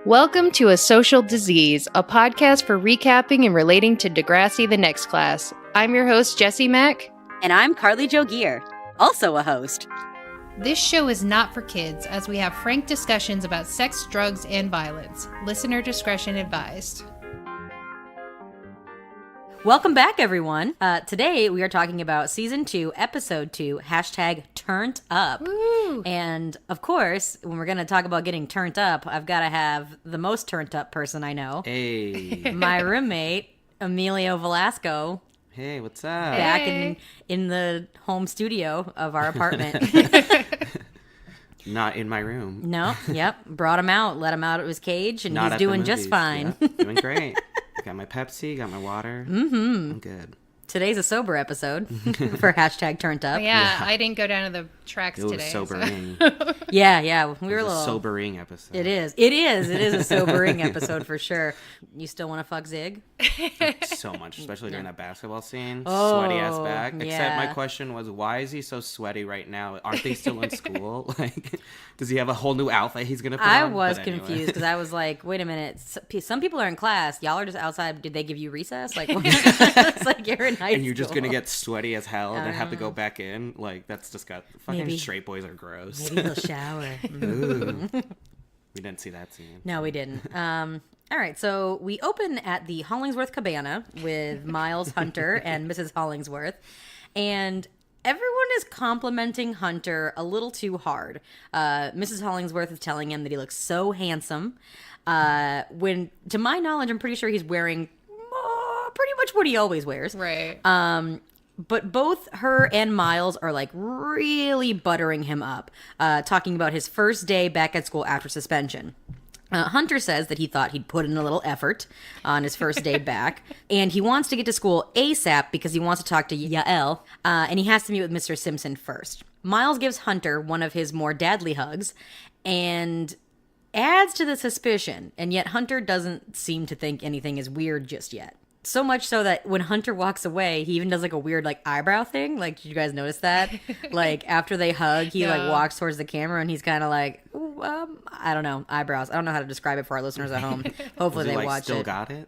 Welcome to A Social Disease, a podcast for recapping and relating to Degrassi the Next Class. I'm your host, Jessie Mack. And I'm Carly Jo Gear, also a host. This show is not for kids, as we have frank discussions about sex, drugs, and violence. Listener discretion advised. Welcome back, everyone. Today, we are talking about Season 2, Episode 2, #Turned Up. Woo! And, of course, when we're going to talk about getting turned up, I've got to have the most turned up person I know. Hey. My roommate, Emilio Velasco. Hey, what's up? Back in the home studio of our apartment. Not in my room. No, yep. Brought him out, let him out of his cage, and Not he's doing just fine. Yep, doing great. Got my Pepsi, got my water. Mm-hmm. I'm good. Today's a sober episode for #Turned Up. Yeah, I didn't go down to the tracks It was today. sobering. Yeah. We were a It was little a sobering episode. It is. It is a sobering episode for sure. You still want to fuck Zig? So much, especially during that basketball scene. Oh, Sweaty ass back. Except yeah. my question was, why is he so sweaty right now? Aren't they still in school? Like, does he have a whole new outfit he's gonna put on? I was But anyway. confused because I was like, wait a minute. Some people are in class. Y'all are just outside. Did they give you recess? Like, it's like you're in high And you're just school. gonna get sweaty as hell and then have to go back in. Like, that's just got fucking Maybe. straight boys are gross. Maybe he'll shower. Ooh. We didn't see that scene. No, we didn't. All right, so we open at the Hollingsworth Cabana with Miles, Hunter, and Mrs. Hollingsworth, and everyone is complimenting Hunter a little too hard. Mrs. Hollingsworth is telling him that he looks so handsome, when, to my knowledge, I'm pretty sure he's wearing pretty much what he always wears. Right. But both her and Miles are like really buttering him up, talking about his first day back at school after suspension. Hunter says that he thought he'd put in a little effort on his first day back, and he wants to get to school ASAP because he wants to talk to Yael, and he has to meet with Mr. Simpson first. Miles gives Hunter one of his more dadly hugs, and adds to the suspicion, and yet Hunter doesn't seem to think anything is weird just yet. So much so that when Hunter walks away, he even does like a weird like eyebrow thing. Like, did you guys notice that? Like after they hug, he like walks towards the camera and he's kind of like, I don't know, eyebrows. I don't know how to describe it for our listeners at home. Hopefully they like, watch still it. Got it?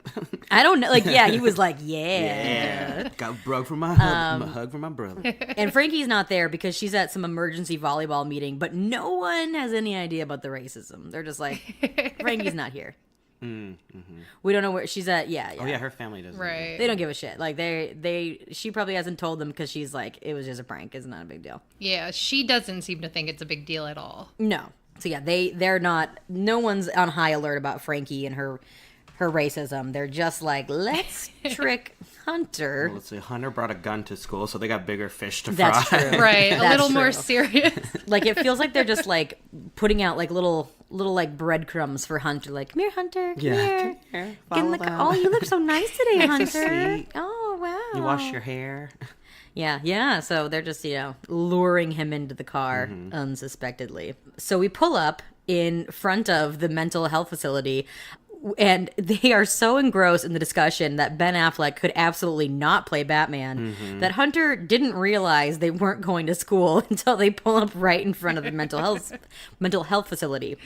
I don't know. Like, yeah, he was like, yeah. Got broke from my hug, hug from my brother. And Frankie's not there because she's at some emergency volleyball meeting, but no one has any idea about the racism. They're just like, Frankie's not here. Mm-hmm. We don't know where she's at. Yeah. Oh yeah, her family doesn't. Right. They don't give a shit. Like she probably hasn't told them because she's like, it was just a prank. It's not a big deal. Yeah, she doesn't seem to think it's a big deal at all. No. So yeah, they're not. No one's on high alert about Frankie and her racism. They're just like, let's trick Hunter. Well, let's see. Hunter brought a gun to school, so they got bigger fish to fry. That's true. Right, a That's little more true. serious. Like it feels like they're just like putting out like little like breadcrumbs for Hunter. Like, come here, Hunter. Come here. Here, Get in the oh, you look so nice today, So Hunter. sweet. Oh wow. You wash your hair. Yeah. So they're just, luring him into the car unsuspectedly. So we pull up in front of the mental health facility, and they are so engrossed in the discussion that Ben Affleck could absolutely not play Batman that Hunter didn't realize they weren't going to school until they pull up right in front of the mental health facility,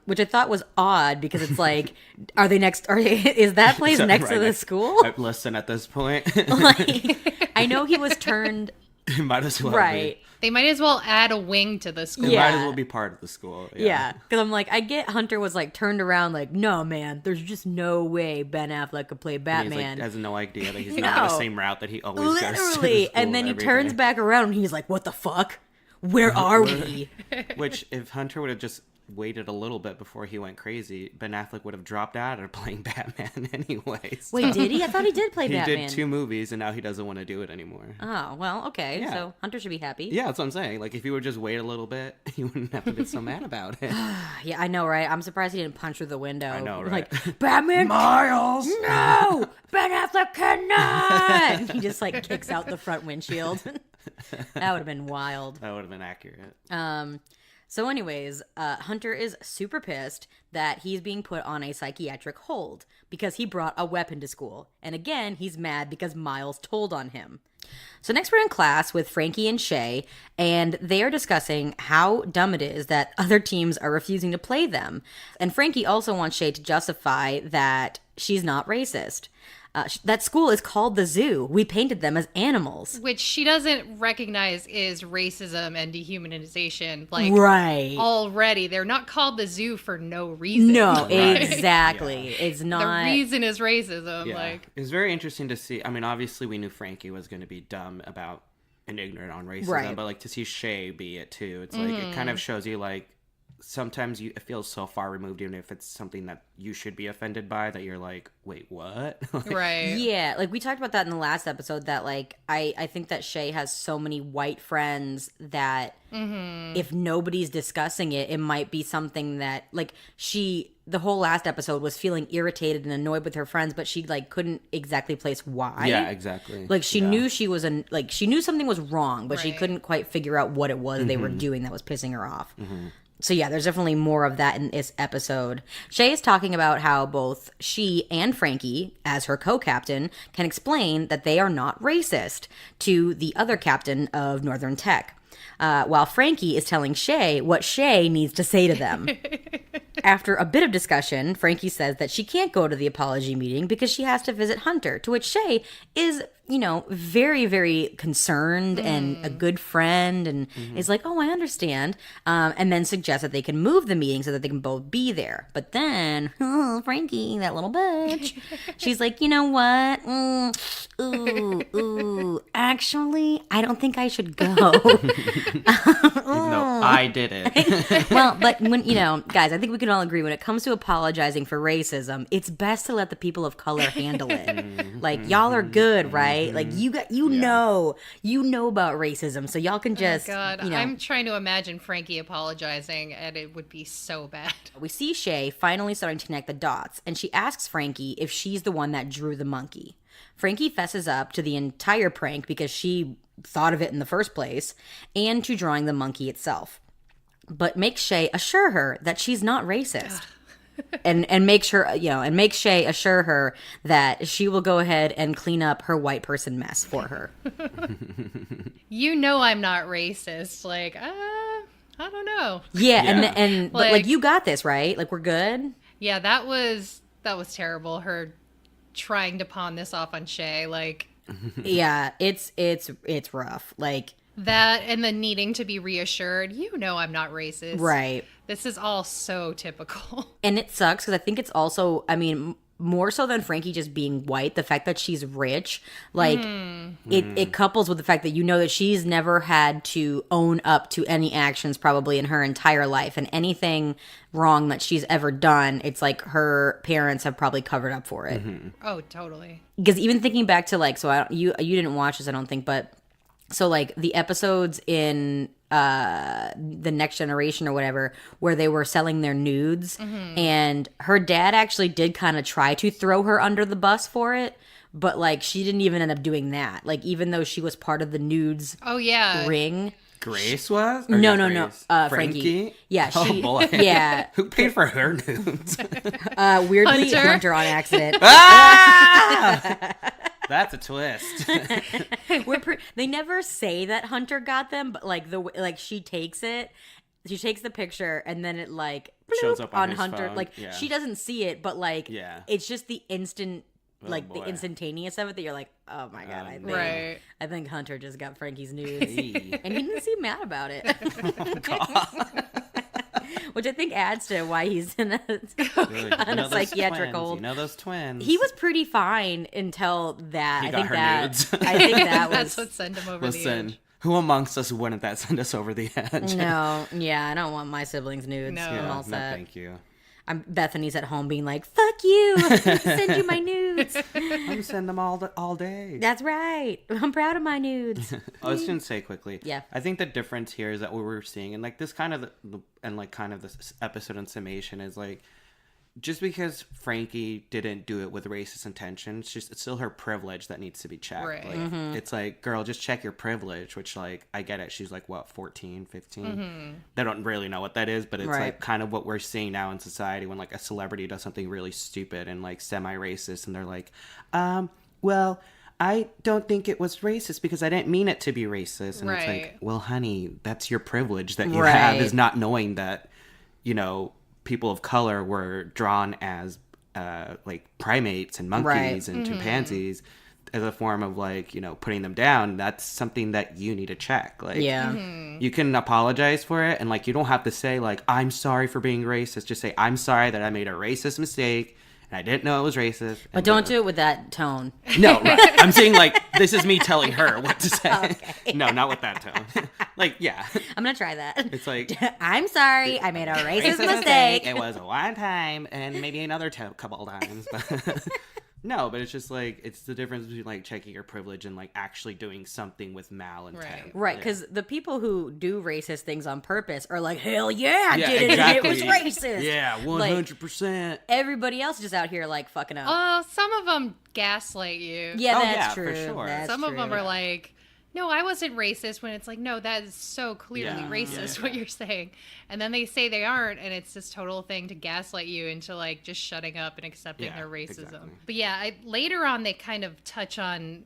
which I thought was odd because it's like, is that place next to the school? Listen, at this point, Like, I know he was turned it might as well right. They might as well add a wing to the school. Be. It Yeah. might as well be part of the school. Yeah, because I'm like, I get Hunter was like turned around, like, no, man, there's just no way Ben Affleck could play And Batman. He's like, has no idea that he's not on the same route that he always goes to Literally, school and then he every turns day. back around and he's like, what the fuck? Where are we? Which, if Hunter would have just waited a little bit before he went crazy, Ben Affleck would have dropped out of playing Batman anyways. Wait, did he? I thought he did play He Batman. did 2 movies, and now he doesn't want to do it anymore. Oh, well, okay. Yeah. So Hunter should be happy. Yeah, that's what I'm saying. Like, if he would just wait a little bit, he wouldn't have to be so mad about it. Yeah, I know, right? I'm surprised he didn't punch through the window. I know, right? Like, Batman, Miles! no! Ben Affleck cannot! And he just, like, kicks out the front windshield. That would have been wild. That would have been accurate. So anyways, Hunter is super pissed that he's being put on a psychiatric hold because he brought a weapon to school. And again, he's mad because Miles told on him. So next we're in class with Frankie and Shay, and they are discussing how dumb it is that other teams are refusing to play them. And Frankie also wants Shay to justify that she's not racist. That school is called the zoo. We painted them as animals. Which she doesn't recognize is racism and dehumanization. Like, right. Already. They're not called the zoo for no reason. No, Right. exactly. Yeah. It's not. The reason is racism. Yeah. Like, It was very interesting to see. I mean, obviously, we knew Frankie was going to be dumb about and ignorant on racism, Right. but like to see Shay be it too, it's like it kind of shows you like sometimes it feels so far removed, even if it's something that you should be offended by, that you're like, wait, what? Like, right. Yeah, like we talked about that in the last episode, that like I think that Shay has so many white friends that if nobody's discussing it, it might be something that like the whole last episode was feeling irritated and annoyed with her friends, but she like couldn't exactly place why. Yeah, exactly. Like she knew she was she knew something was wrong, but she Right. couldn't quite figure out what it was they were doing that was pissing her off. So yeah, there's definitely more of that in this episode. Shay is talking about how both she and Frankie, as her co-captain, can explain that they are not racist to the other captain of Northern Tech, while Frankie is telling Shay what Shay needs to say to them. After a bit of discussion, Frankie says that she can't go to the apology meeting because she has to visit Hunter, to which Shay is, very, very concerned and a good friend, and is like, oh, I understand, and then suggests that they can move the meeting so that they can both be there. But then, Frankie, that little bitch, she's like, you know what? Actually, I don't think I should go. No, I did it. Well, but when, guys, I think we can all agree when it comes to apologizing for racism, it's best to let the people of color handle it. Like, y'all are good, right? Like, you know about racism, so y'all can just, oh God, I'm trying to imagine Frankie apologizing, and it would be so bad. We see Shay finally starting to connect the dots, and she asks Frankie if she's the one that drew the monkey. Frankie fesses up to the entire prank because she thought of it in the first place, and to drawing the monkey itself. But makes Shay assure her that she's not racist. and makes Shay assure her that she will go ahead and clean up her white person mess for her. You know I'm not racist. Like, I don't know. Yeah. But Like- you got this, right? Like, we're good. Yeah, that was terrible. Her trying to pawn this off on Shay, like Yeah, it's rough. Like, that, and then needing to be reassured. You know I'm not racist. right. This is all so typical. And it sucks because I think it's also, I mean, more so than Frankie just being white, the fact that she's rich, like, it couples with the fact that that she's never had to own up to any actions probably in her entire life, and anything wrong that she's ever done, it's like her parents have probably covered up for it. Oh, totally. Because even thinking back to like, so you didn't watch this, I don't think, but so like the episodes in the Next Generation or whatever, where they were selling their nudes, and her dad actually did kind of try to throw her under the bus for it, but like she didn't even end up doing that. Like, even though she was part of the nudes Oh yeah. ring. Grace was? Or No, not no. Grace? Frankie. Yeah, Oh she. boy. Yeah. Who paid for her nudes? Weirdly, Hunter. Hunter on accident. That's a twist. They never say that Hunter got them, but like she takes it. She takes the picture and then it like Shows bloop up on his Hunter. phone, Like yeah. she doesn't see it, but like Yeah. it's just the instant, Oh, like the boy. instantaneous of it that you're like, oh my god, no. Right. I think Hunter just got Frankie's nudes, Hey. and he didn't seem mad about it. Which I think adds to why he's in a Really, on a those psychiatric twins, hold. You know those twins. He was pretty fine until that. He I got think her that. nudes. I think that was. That's what sent him over the Listen, edge. who amongst us wouldn't that send us over the edge? No, yeah, I don't want my siblings nudes. No. I'm Yeah, all no, set. thank you. Bethany's at home being like, "Fuck you! I'm gonna send you my nudes." I'm send them all day. That's right. I'm proud of my nudes. I was going to say quickly. Yeah. I think the difference here is that what we're seeing, and like this kind of, and like kind of this episode in summation is like, just because Frankie didn't do it with racist intentions, it's still her privilege that needs to be checked. Right. Like, it's like, girl, just check your privilege, which, like, I get it. She's like, what, 14, 15? They don't really know what that is, but it's like kind of what we're seeing now in society when, like, a celebrity does something really stupid and, like, semi-racist, and they're like, well, I don't think it was racist because I didn't mean it to be racist. And it's like, well, honey, that's your privilege that you have, is not knowing that, you know, people of color were drawn as like primates and monkeys and chimpanzees as a form of, like, you know, putting them down. That's something that you need to check. Like, you can apologize for it, and, like, you don't have to say, like, I'm sorry for being racist. Just say, I'm sorry that I made a racist mistake and I didn't know it was racist. But don't do it with that tone. No, right. I'm saying, like, this is me telling her what to say. Okay. No, not with that tone. Like, yeah. I'm going to try that. It's like, I'm sorry, I made a racist mistake. It was a one time and maybe another couple times. But no, but it's just like, it's the difference between, like, checking your privilege and, like, actually doing something with malintent. Right, because the people who do racist things on purpose are like, hell yeah, I did it, exactly. and it was racist. Yeah, 100%. Like, everybody else is just out here, like, fucking up. Oh, some of them gaslight you. Yeah, that's true. For sure. Some of them are like, no, I wasn't racist, when it's like, no, that is so clearly racist what you're saying. And then they say they aren't, and it's this total thing to gaslight you into, like, just shutting up and accepting their racism. Exactly. But yeah, later on they kind of touch on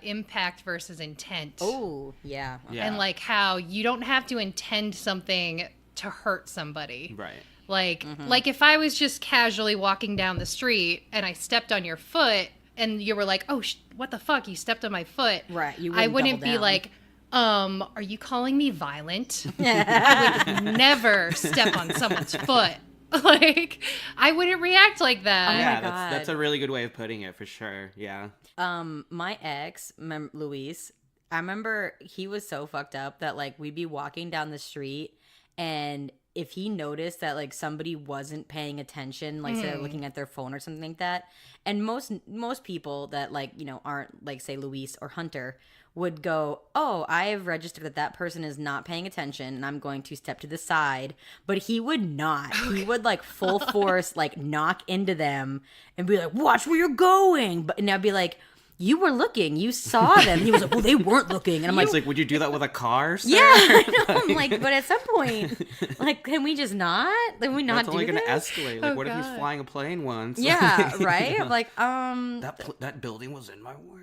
impact versus intent. Oh, yeah. And, like, how you don't have to intend something to hurt somebody. Right. Like if I was just casually walking down the street and I stepped on your foot, and you were like, oh, what the fuck? You stepped on my foot. Right. I wouldn't be like, are you calling me violent? I would never step on someone's foot. Like, I wouldn't react like that. Oh yeah, my God. that's a really good way of putting it, for sure. Yeah. My ex, Luis, I remember he was so fucked up that, like, we'd be walking down the street, and if he noticed that, like, somebody wasn't paying attention, like, say they're looking at their phone or something like that, and most people that, like, you know, aren't, like, say Luis or Hunter would go, oh, I have registered that person is not paying attention, and I'm going to step to the side. But he would not. He would, like, full force, like, knock into them and be like, watch where you're going. And I'd be like, you were looking. You saw them. He was like, well, they weren't looking. And I'm like, it's like, would you do that with a car, sir? yeah, I know. I'm like, but at some point, like, can we just not? Can we not do this? It's only going to escalate. Like, what if he's flying a plane once? Yeah, right? I'm like, that building was in my way.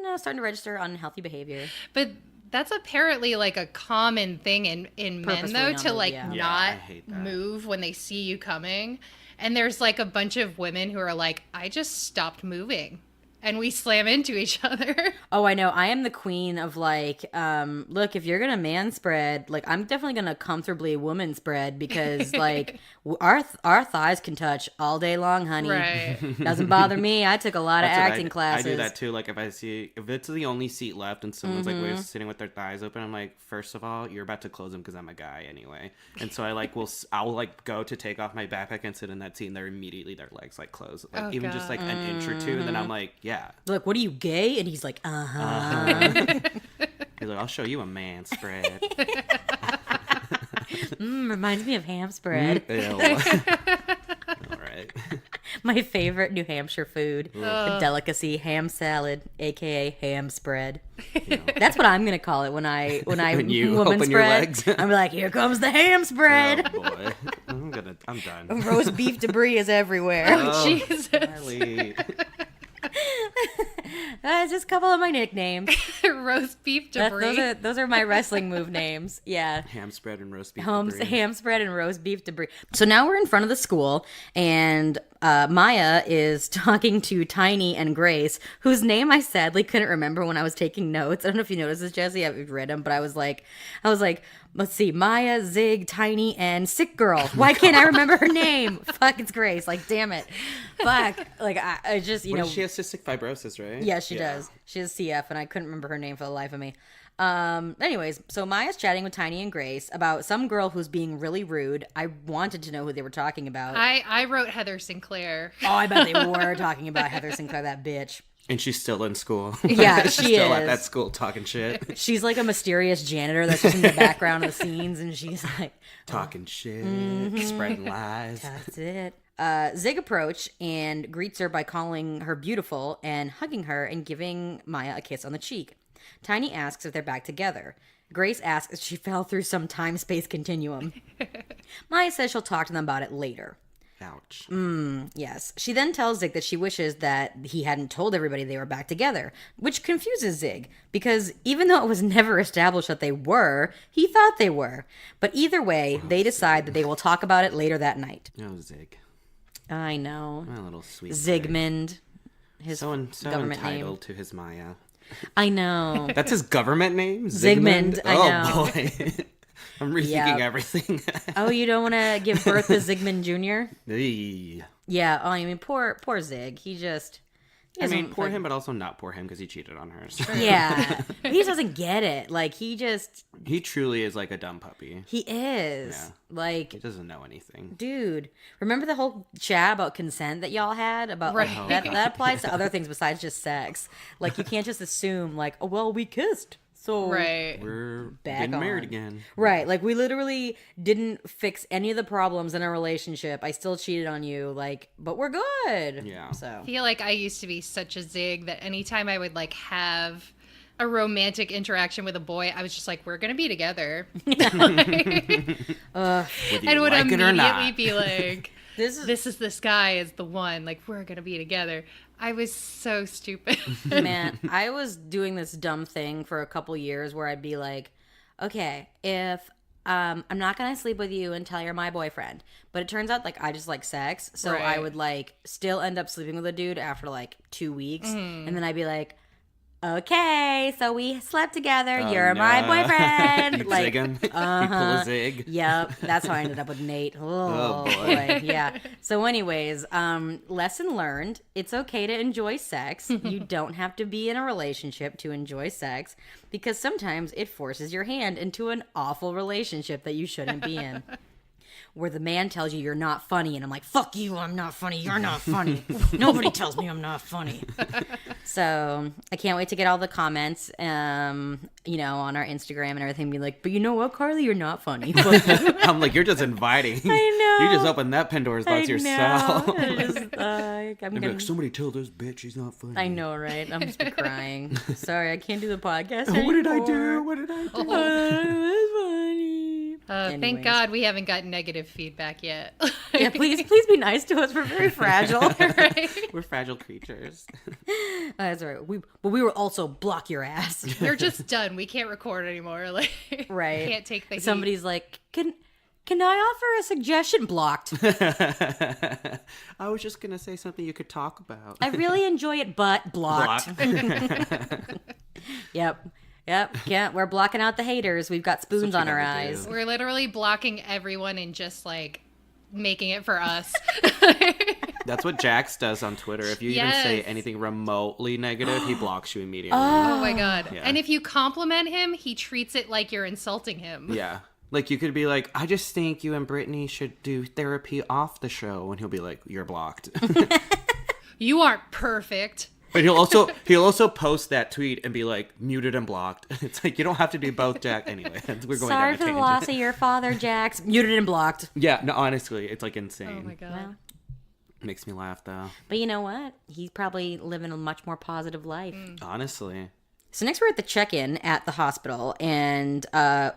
No, starting to register unhealthy behavior. But that's apparently, like, a common thing in men, though, to, like, not move when they see you coming. And there's, like, a bunch of women who are like, I just stopped moving. And we slam into each other. Oh, I know. I am the queen of, like, look, if you're going to man spread, like, I'm definitely going to comfortably woman spread because, like, our thighs can touch all day long, honey. Right. Doesn't bother me. I took a lot of acting classes. I do that, too. Like, if it's the only seat left and someone's, like, sitting with their thighs open, I'm like, first of all, you're about to close them because I'm a guy anyway. And so I'll, like, go to take off my backpack and sit in that seat, and they're immediately, their legs, like, close. Like, even just, like, an inch or two, and then I'm like, yeah. Like, what are you, gay? And he's like, uh-huh. He's like, I'll show you a man spread. Reminds me of ham spread. All right. My favorite New Hampshire food, a delicacy, ham salad, aka ham spread. You know. That's what I'm gonna call it when when you woman open spread. your legs. I'm like, here comes the ham spread. Oh boy, I'm done. Roast beef debris is everywhere. Oh, Jesus. Charlie. That's just a couple of my nicknames. Roast beef debris. Those are my wrestling move names. Yeah. Ham spread and roast beef debris. Ham spread and roast beef debris. So now we're in front of the school, and Maya is talking to Tiny and Grace, whose name I sadly couldn't remember when I was taking notes. I don't know if you noticed this, Jesse. I've read them, but I was like, let's see, Maya, Zig, Tiny, and Sick Girl. Why can't I remember her name? Fuck, it's Grace. Like, damn it. Fuck. Like, I just, you know. She has cystic fibrosis, right? Yeah, she does. She has CF, and I couldn't remember her name for the life of me. Anyways, so Maya's chatting with Tiny and Grace about some girl who's being really rude. I wanted to know who they were talking about. I wrote Heather Sinclair. Oh, I bet they were talking about Heather Sinclair, that bitch. And she's still in school. Yeah, she's she still is. at that school talking shit. She's like a mysterious janitor that's just in the background of the scenes, and she's like, Talking shit, spreading lies. that's it. Zig approached and greets her by calling her beautiful and hugging her and giving Maya a kiss on the cheek. Tiny asks if they're back together. Grace asks if she fell through some time-space continuum. Maya says she'll talk to them about it later. Ouch. Yes. She then tells Zig that she wishes that he hadn't told everybody they were back together, which confuses Zig, because even though it was never established that they were, he thought they were. But either way, they decide that they will talk about it later that night. Oh, Zig. I know. My little sweet Zigmund. His so government entitled name. to his Maya. I know. That's his government name? Zygmunt, I know. Oh, boy. I'm rethinking Yep. everything. Oh, you don't want to give birth to Zygmunt Jr.? Eey. Yeah. Oh, I mean, poor Zig. He just... I mean, poor him, but also not poor him because he cheated on her. So. Yeah. He just doesn't get it. Like, he truly is like a dumb puppy. He is. Yeah. Like... He doesn't know anything. Dude, remember the whole chat about consent that y'all had? About like, Right. that applies to other things besides just sex. Like, you can't just assume, like, oh, well, we kissed. So Right. We're Back getting married on. again. Right. Like, we literally didn't fix any of the problems in our relationship. I still cheated on you. Like, but we're good. Yeah. So. I feel like I used to be such a zig that anytime I would like have a romantic interaction with a boy, I was just like, we're gonna be together. Whether you And would like it or immediately not. be like, This this guy is the one. Like, we're gonna be together. I was so stupid. Man, I was doing this dumb thing for a couple years where I'd be like, okay, if I'm not gonna sleep with you until you're my boyfriend, but it turns out like I just like sex, so I Right. would like still end up sleeping with a dude after like 2 weeks, and then I'd be like, okay, so we slept together, Oh, you're my no. boyfriend. You Like, zig him. You pull a zig. Yep, that's how I ended up with Nate. Oh, boy. Yeah. So anyways, lesson learned. It's okay to enjoy sex. You don't have to be in a relationship to enjoy sex, because sometimes it forces your hand into an awful relationship that you shouldn't be in. Where the man tells you you're not funny, and I'm like, fuck you, I'm not funny, you're not funny. Nobody tells me I'm not funny. So I can't wait to get all the comments, you know, on our Instagram and everything, be like, but you know what, Carly, you're not funny. I'm like, you're just inviting. I know. You just opened that Pandora's box yourself. I'm They'd be gonna... like, somebody tell this bitch she's not funny. I know, right? I'm just crying. Sorry, I can't do the podcast What did I anymore. do? What did I do? It was funny. Thank Anyways. God we haven't gotten negative feedback yet. Yeah, please be nice to us. We're very fragile. Right? We're fragile creatures. That's right. But we will also block your ass. We're just done. We can't record anymore. Like, Right. Can't take the heat. Somebody's like, can I offer a suggestion? Blocked. I was just gonna say something you could talk about. I really enjoy it, but blocked. Yep. Can't. We're blocking out the haters. We've got spoons what on you our gotta eyes. do. We're literally blocking everyone and just like making it for us. That's what Jax does on Twitter. If you even say Yes. anything remotely negative, he blocks you immediately. Oh my God. Yeah. And if you compliment him, he treats it like you're insulting him. Yeah. Like, you could be like, I just think you and Brittany should do therapy off the show. And he'll be like, you're blocked. You aren't perfect. But he'll also post that tweet and be like, muted and blocked. It's like, you don't have to do both, Jack. Anyway, we're going Sorry down for a the tangent. loss of your father, Jax. Muted and blocked. Yeah, no, honestly, it's like insane. Oh my God. Well, Makes me laugh, though. but you know what? He's probably living a much more positive life. Honestly. So next we're at the check-in at the hospital, and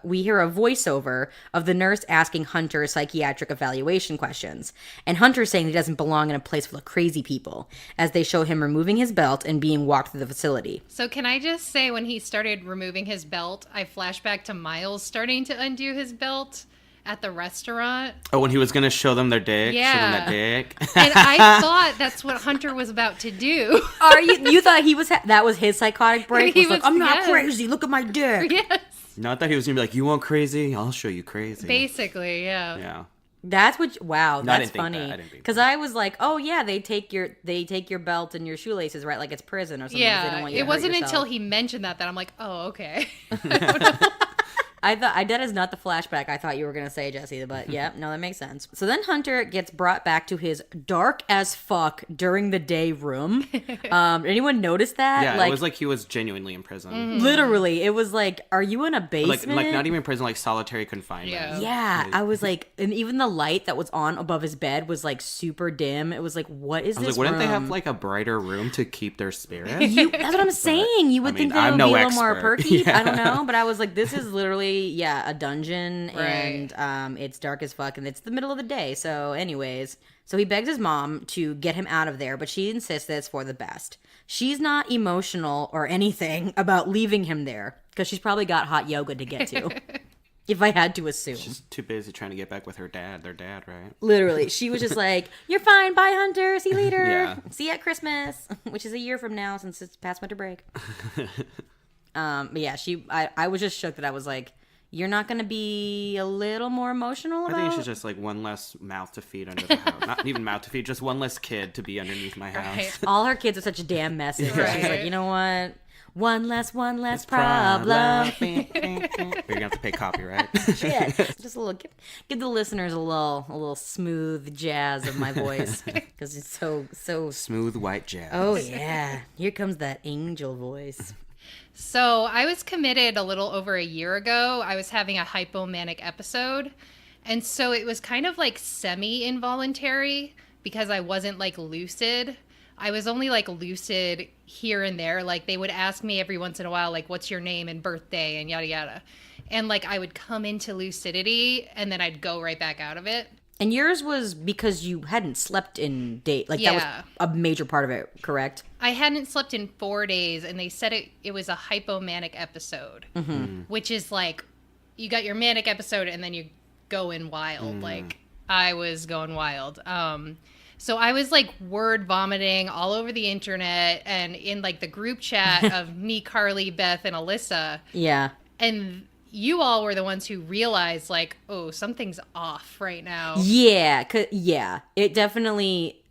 we hear a voiceover of the nurse asking Hunter psychiatric evaluation questions. And Hunter saying he doesn't belong in a place full of crazy people, as they show him removing his belt and being walked through the facility. So can I just say, when he started removing his belt, I flash back to Miles starting to undo his belt at the restaurant. Oh, when he was going to show them their dick? Show them Yeah. that dick? And I thought that's what Hunter was about to do. Are you thought he was that was his psychotic break? He Was like, was- I'm not yes. crazy. Look at my dick. Yes. No, I thought he was going to be like, you want crazy? I'll show you crazy. Basically, yeah. Yeah. That's what. Wow, No, I that's didn't think funny. that. I didn't think Because I was like, oh yeah, they take your belt and your shoelaces, right? Like it's prison or something. 'cause they don't Yeah, want you to it hurt wasn't yourself. until he mentioned that I'm like, oh, okay. that is not the flashback I thought you were going to say, Jesse, but yeah, no, that makes sense. So then Hunter gets brought back to his dark as fuck during the day room. Anyone notice that? Yeah, it was like he was genuinely in prison. Literally, it was like, are you in a basement? Like not even prison, like solitary confinement. Yeah, I was like, and even the light that was on above his bed was like super dim. It was like, what is this wouldn't room? they have like a brighter room to keep their spirit? That's what I'm saying. You would think that would be a little more perky. I don't know, but I was like, this is literally, a dungeon, and it's dark as fuck, and it's the middle of the day. So anyways, so he begs his mom to get him out of there, but she insists that it's for the best. She's not emotional or anything about leaving him there, because she's probably got hot yoga to get to. If I had to assume. She's too busy trying to get back with their dad, right? Literally. She was just like, you're fine, bye Hunter, see you later. Yeah. See you at Christmas, which is a year from now since it's past winter break. But yeah, I was just shook that I was like, you're not going to be a little more emotional about? I think she's just like one less mouth to feed under the house. Not even mouth to feed, just one less kid to be underneath my house. Right. All her kids are such damn messes. She's like, you know what? One less problem. You're gonna have to pay copyright. Shit. Just a little, give the listeners a little smooth jazz of my voice, because it's so smooth white jazz. Oh yeah, here comes that angel voice. So I was committed a little over a year ago. I was having a hypomanic episode, and so it was kind of like semi-involuntary because I wasn't like lucid. I was only like lucid here and there. Like they would ask me every once in a while, like, what's your name and birthday and yada yada. And like I would come into lucidity and then I'd go right back out of it. And yours was because you hadn't slept in days. Like that was a major part of it, correct? I hadn't slept in 4 days, and they said it was a hypomanic episode, which is like you got your manic episode and then you go in wild. Like I was going wild. So I was like word vomiting all over the internet and in like the group chat of me, Carly, Beth, and Alyssa. Yeah. And you all were the ones who realized like, oh, something's off right now. Yeah. It definitely,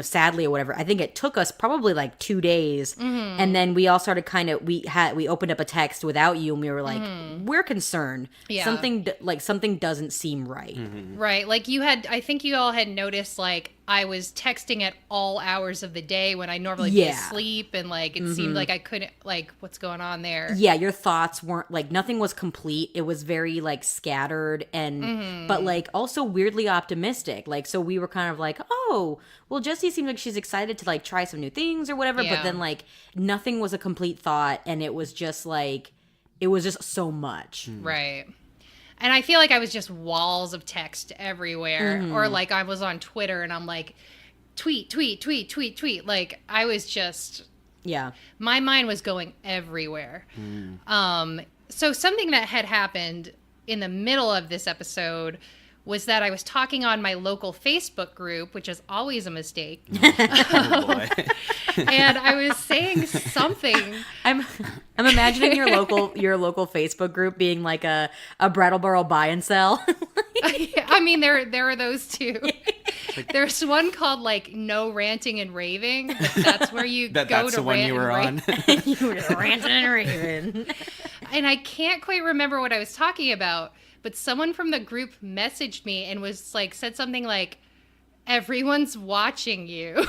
sadly or whatever, I think it took us probably like 2 days. And then we all started we opened up a text without you and we were like, we're concerned. Yeah. Something doesn't seem right. Right. Like I think you all had noticed like I was texting at all hours of the day when I normally be asleep, and like it seemed like I couldn't, like, what's going on there? Yeah, your thoughts weren't like, nothing was complete. It was very like scattered and but like also weirdly optimistic. Like so we were kind of like, oh, well, Jessie seems like she's excited to like try some new things or whatever, but then like nothing was a complete thought, and it was just so much. Right. And I feel like I was just walls of text everywhere. Or like I was on Twitter and I'm like, tweet. Like I was just... Yeah. My mind was going everywhere. So something that had happened in the middle of this episode was that I was talking on my local Facebook group, which is always a mistake. Oh boy. And I was saying something. I'm imagining your local Facebook group being like a Brattleboro buy and sell. I mean, there are those too. There's one called like No Ranting and Raving. That's where you go that's to the one rant you were on. You were ranting and raving. And I can't quite remember what I was talking about, but someone from the group messaged me and was like, said something like, everyone's watching you.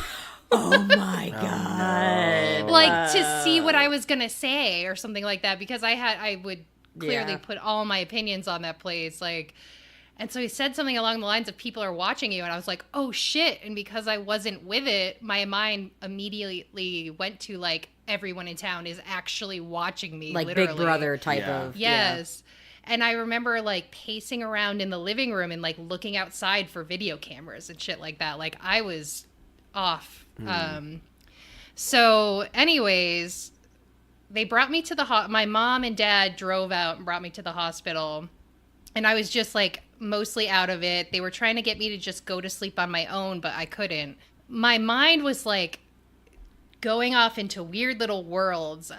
Oh my God. No. Like to see what I was going to say or something like that, because I would clearly put all my opinions on that place. Like, and so he said something along the lines of people are watching you. And I was like, oh shit. And because I wasn't with it, my mind immediately went to like, everyone in town is actually watching me. Like literally. Big Brother type of. Yes. Yeah. And I remember like pacing around in the living room and like looking outside for video cameras and shit like that. Like I was off. So anyways, they brought me to my mom and dad drove out and brought me to the hospital. And I was just like mostly out of it. They were trying to get me to just go to sleep on my own, but I couldn't. My mind was like going off into weird little worlds.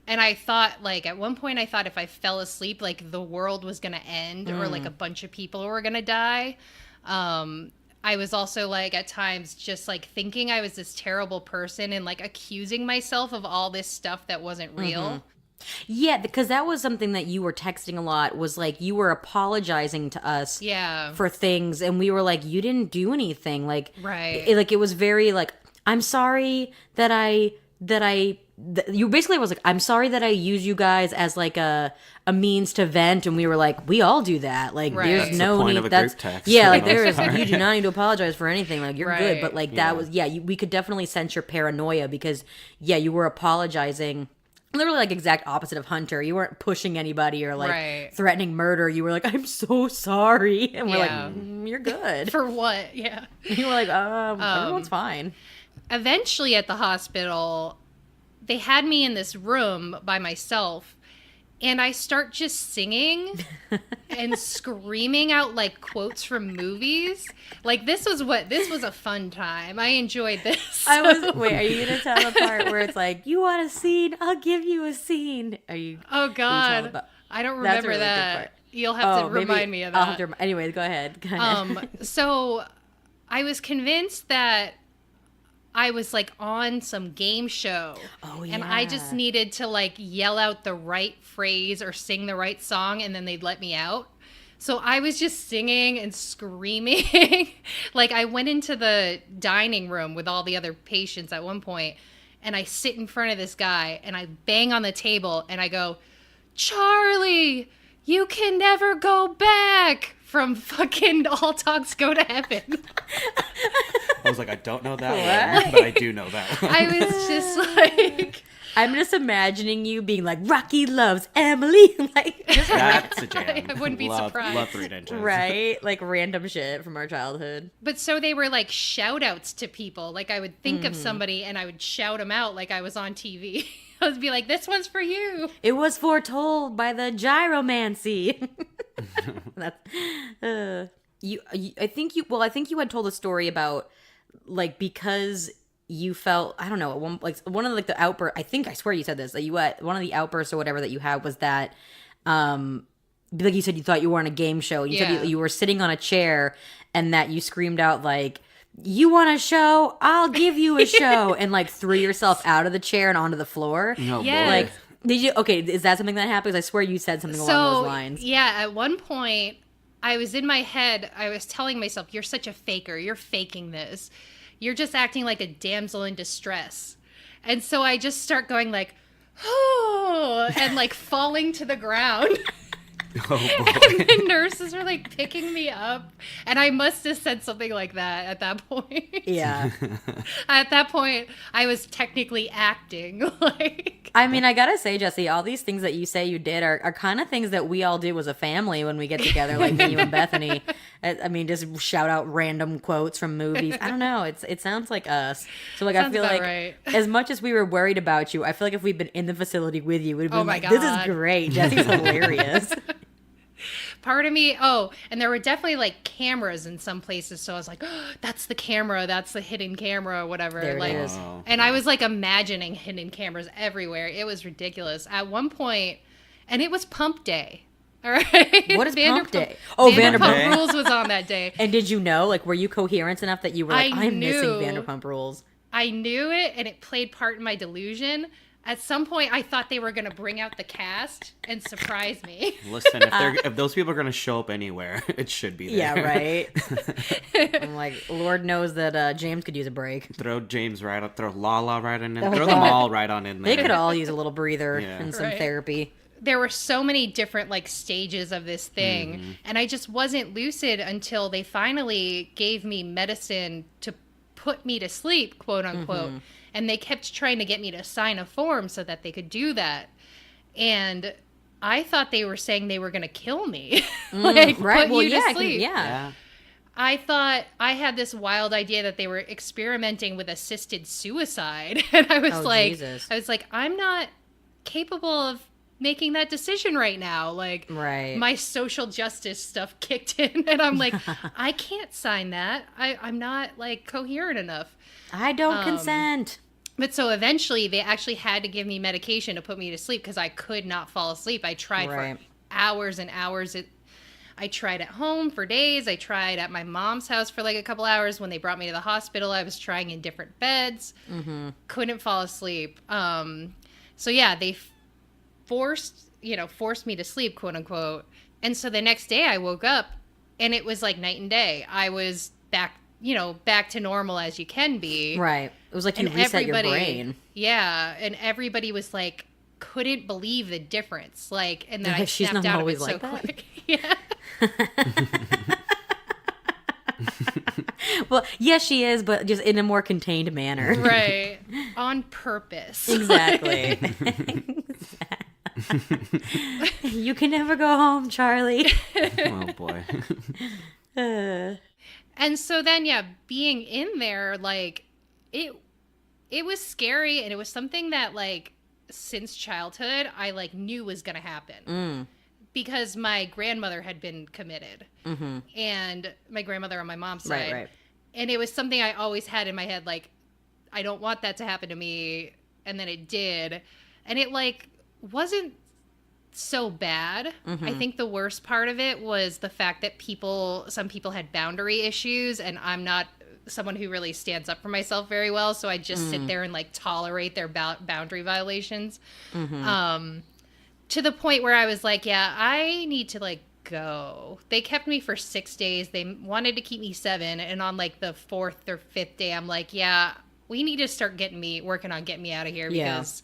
And I thought, like, at one point I thought if I fell asleep, like, the world was going to end or, like, a bunch of people were going to die. I was also, like, at times just, like, thinking I was this terrible person and, like, accusing myself of all this stuff that wasn't real. Yeah, because that was something that you were texting a lot, was like you were apologizing to us for things, and we were like, you didn't do anything. Like, it was very like, I'm sorry you basically was like, I'm sorry that I use you guys as like a means to vent, and we were like, we all do that. Like, there's that's no the point need. of a That's group text. like there's you do not need to apologize for anything. Like, you're good, but like that was we could definitely sense your paranoia because you were apologizing. Literally, like, exact opposite of Hunter. You weren't pushing anybody or like threatening murder. You were like, I'm so sorry, and we're like, you're good. For what? Yeah. You were like, everyone's fine. Eventually, at the hospital, they had me in this room by myself, and I start just singing and screaming out like quotes from movies. Like, this was a fun time. I enjoyed this. Wait, are you gonna tell the part where it's like, you want a scene? I'll give you a scene. Are you? Oh God, I don't remember really that. You'll have to remind me of that. I'll have to, anyways, go ahead. So I was convinced that I was like on some game show. Oh, yeah. And I just needed to like yell out the right phrase or sing the right song, and then they'd let me out. So I was just singing and screaming. Like, I went into the dining room with all the other patients at one point, and I sit in front of this guy and I bang on the table and I go, Charlie, you can never go back, from fucking All Dogs Go to Heaven. I was like, I don't know that one, but I do know that one. I was just like... I'm just imagining you being like, Rocky loves Emily. Like, that's a jam. I wouldn't be surprised. Love Three Ninjas. Right? Like, random shit from our childhood. But so they were like shout outs to people. Like, I would think of somebody and I would shout them out like I was on TV. I would be like, this one's for you. It was foretold by the gyromancy. That's I think you had told a story about, like, because you felt, I don't know, one of like the outbursts, I think, I swear you said this, that you had one of the outbursts or whatever that you had was that like you said, you thought you were on a game show. You said you were sitting on a chair and that you screamed out like, you want a show? I'll give you a show. And like threw yourself out of the chair and onto the floor. No, yes. boy. Like, did you? Okay, is that something that happens? I swear you said something along those lines. Yeah, at one point, I was in my head, I was telling myself, you're such a faker. You're faking this. You're just acting like a damsel in distress. And so I just start going like, oh, and like falling to the ground. Oh, boy. And the nurses were like picking me up, and I must have said something like that at that point. Yeah. At that point, I was technically acting. Like, I mean, I gotta say, Jesse, all these things that you say you did are kind of things that we all do as a family when we get together, like you and Bethany. I mean, just shout out random quotes from movies. I don't know. It sounds like us. So like, I feel like right. As much as we were worried about you, I feel like if we'd been in the facility with you, we'd have been like, God. this is great. Jesse's hilarious. Part of me, and there were definitely like cameras in some places, so I was like, oh, that's the camera, that's the hidden camera or whatever. There like, it is. And I was like imagining hidden cameras everywhere. It was ridiculous. At one point, and it was pump day. All right. What is pump day? Oh, Vanderpump Rules was on that day. And did you know, like, were you coherent enough that you were like, I'm knew. missing Vanderpump Rules? I knew it, and it played part in my delusion. At some point, I thought they were going to bring out the cast and surprise me. Listen, if those people are going to show up anywhere, it should be there. Yeah, right. I'm like, Lord knows that James could use a break. Throw James right up, throw Lala right in there, throw them all right on in there. They could all use a little breather and some therapy. There were so many different like stages of this thing, and I just wasn't lucid until they finally gave me medicine to put me to sleep, quote unquote. And they kept trying to get me to sign a form so that they could do that. And I thought they were saying they were going to kill me. Like, right. put you to sleep. Yeah. I thought I had this wild idea that they were experimenting with assisted suicide. And I was like, I'm not capable of making that decision right now. Like, my social justice stuff kicked in. And I'm like, I can't sign that. I'm not like coherent enough. I don't consent. But so eventually they actually had to give me medication to put me to sleep because I could not fall asleep. I tried for hours and hours. I tried at home for days. I tried at my mom's house for like a couple hours. When they brought me to the hospital, I was trying in different beds. Couldn't fall asleep. So yeah, forced me to sleep, quote unquote. And so the next day I woke up and it was like night and day. I was back to normal as you can be. Right. It was like you reset your brain. Yeah. And everybody was like, couldn't believe the difference. Like, and then I She's snapped not out of always it like so that. quick. Yeah. Well, yes, she is, but just in a more contained manner. Right. On purpose. Exactly. You can never go home, Charlie. Oh boy. And so then, yeah, being in there, like, it was scary, and it was something that, like, since childhood, I, like, knew was going to happen. Because my grandmother had been committed. Mm-hmm. And my grandmother on my mom's side. Right. And it was something I always had in my head, like, I don't want that to happen to me. And then it did. And it, like, wasn't so bad. I think the worst part of it was the fact that some people had boundary issues, and I'm not someone who really stands up for myself very well, so I just sit there and like tolerate their boundary violations. To the point where I was like, yeah, I need to like go. They kept me for 6 days. They wanted to keep me 7, and on like the 4th or 5th day I'm like, yeah, we need to start working on getting me out of here, because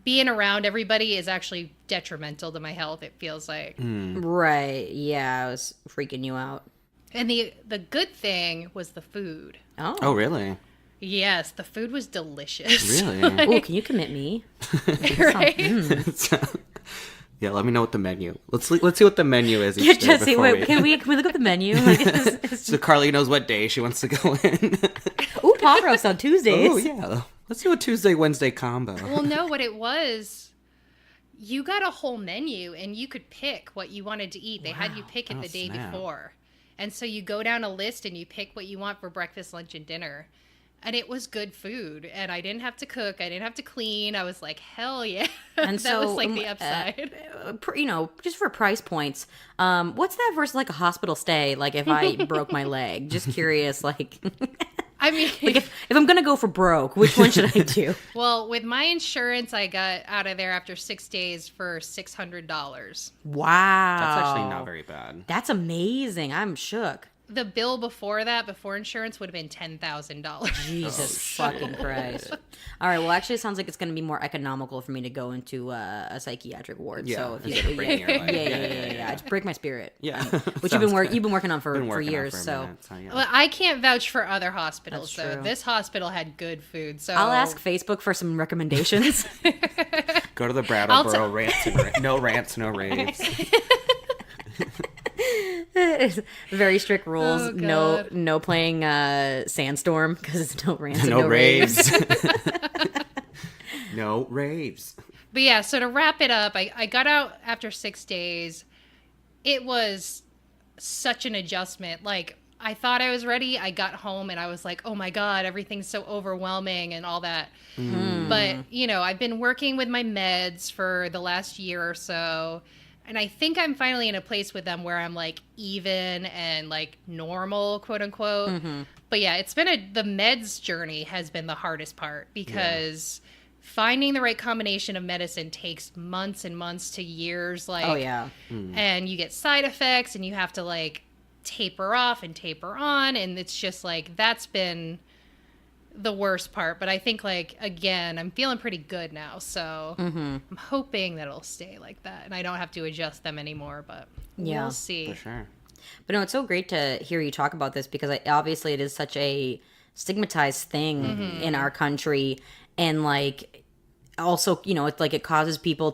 being around everybody is actually detrimental to my health, it feels like. Right. Yeah, I was freaking you out. And the good thing was the food. Oh, really? Yes, the food was delicious. Really? Oh, can you commit me? Right? Yeah, let me know what the menu. Let's see what the menu is. Each day Jesse, before wait, can we look at the menu? Like, So Carly knows what day she wants to go in. ooh, pot roast on Tuesdays. Oh yeah, let's do a Tuesday Wednesday combo. Well, no, what it was, you got a whole menu and you could pick what you wanted to eat. They had you pick it the day before. And so you go down a list and you pick what you want for breakfast, lunch, and dinner. And it was good food. And I didn't have to cook. I didn't have to clean. I was like, hell yeah. And that so, was like the upside. Just for price points, what's that versus like a hospital stay? Like if I broke my leg, just curious. Like, I mean, like if I'm gonna go for broke, which one should I do? well, with my insurance, I got out of there after 6 days for $600. Wow, That's actually not very bad. That's amazing. I'm shook. The bill before that, before insurance, would have been $10,000. Jesus fucking Christ. All right, well, actually, it sounds like it's going to be more economical for me to go into a psychiatric ward. Yeah, so if instead of breaking your leg. Yeah. Just break my spirit. Yeah. Which you've been working on for years. Yeah. Well, I can't vouch for other hospitals, That's so true. this hospital had good food. So I'll ask Facebook for some recommendations. Go to the Brattleboro no rants, no raves. Very strict rules. Oh, no playing Sandstorm because it's no rants and No no raves. No raves. But yeah, so to wrap it up, I got out after 6 days. It was such an adjustment. Like, I thought I was ready. I got home and I was like, oh my God, everything's so overwhelming and all that. But, I've been working with my meds for the last year or so. And I think I'm finally in a place with them where I'm like even and like normal, quote unquote. But yeah, the meds journey has been the hardest part because finding the right combination of medicine takes months and months to years. Like, Oh, yeah. And you get side effects and you have to like taper off and taper on. And it's just like, that's been the worst part. But I think like, again, I'm feeling pretty good now. So I'm hoping that it'll stay like that and I don't have to adjust them anymore, but we'll see. For sure. But no, it's so great to hear you talk about this because obviously it is such a stigmatized thing in our country. And like, also, it's like it causes people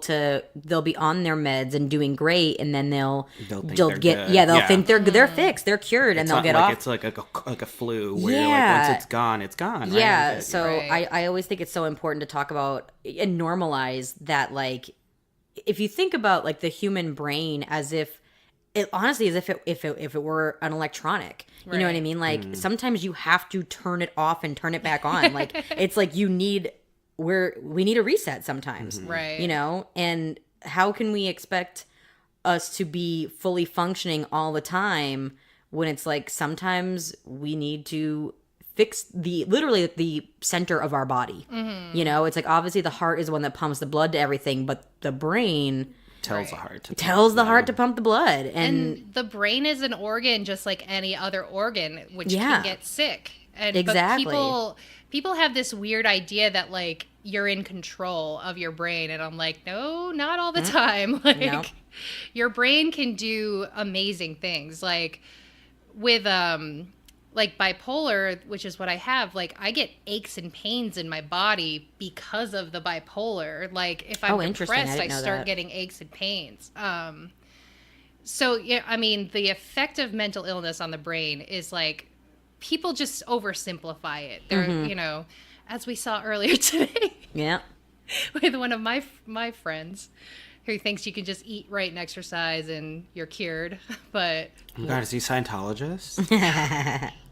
they'll be on their meds and doing great, and then they'll think they're fixed, they're cured, and they'll get off. It's like a flu where you're like, once it's gone. Yeah, right? so Right. I always think it's so important to talk about and normalize that. Like, if you think about like the human brain as if it honestly as if it were an electronic, you know what I mean? Like sometimes you have to turn it off and turn it back on. Like it's like we need a reset sometimes, Right. And how can we expect us to be fully functioning all the time when it's like sometimes we need to fix literally the center of our body. You know, it's like obviously the heart is the one that pumps the blood to everything, but the brain tells the heart to heart to pump the blood. And the brain is an organ just like any other organ, which Yeah. can get sick. And Exactly. But people have this weird idea that like you're in control of your brain, and I'm like, no, not all the time. Like Nope. your brain can do amazing things. Like with like bipolar, which is what I have, like I get aches and pains in my body because of the bipolar. Like if I'm interesting. I depressed, didn't I know start that. getting aches and pains. So yeah, I mean, the effect of mental illness on the brain is like people just oversimplify it. They're, you know, as we saw earlier today yeah. with one of my friends who thinks you can just eat right and exercise and you're cured, but Oh my God, is he Scientologist?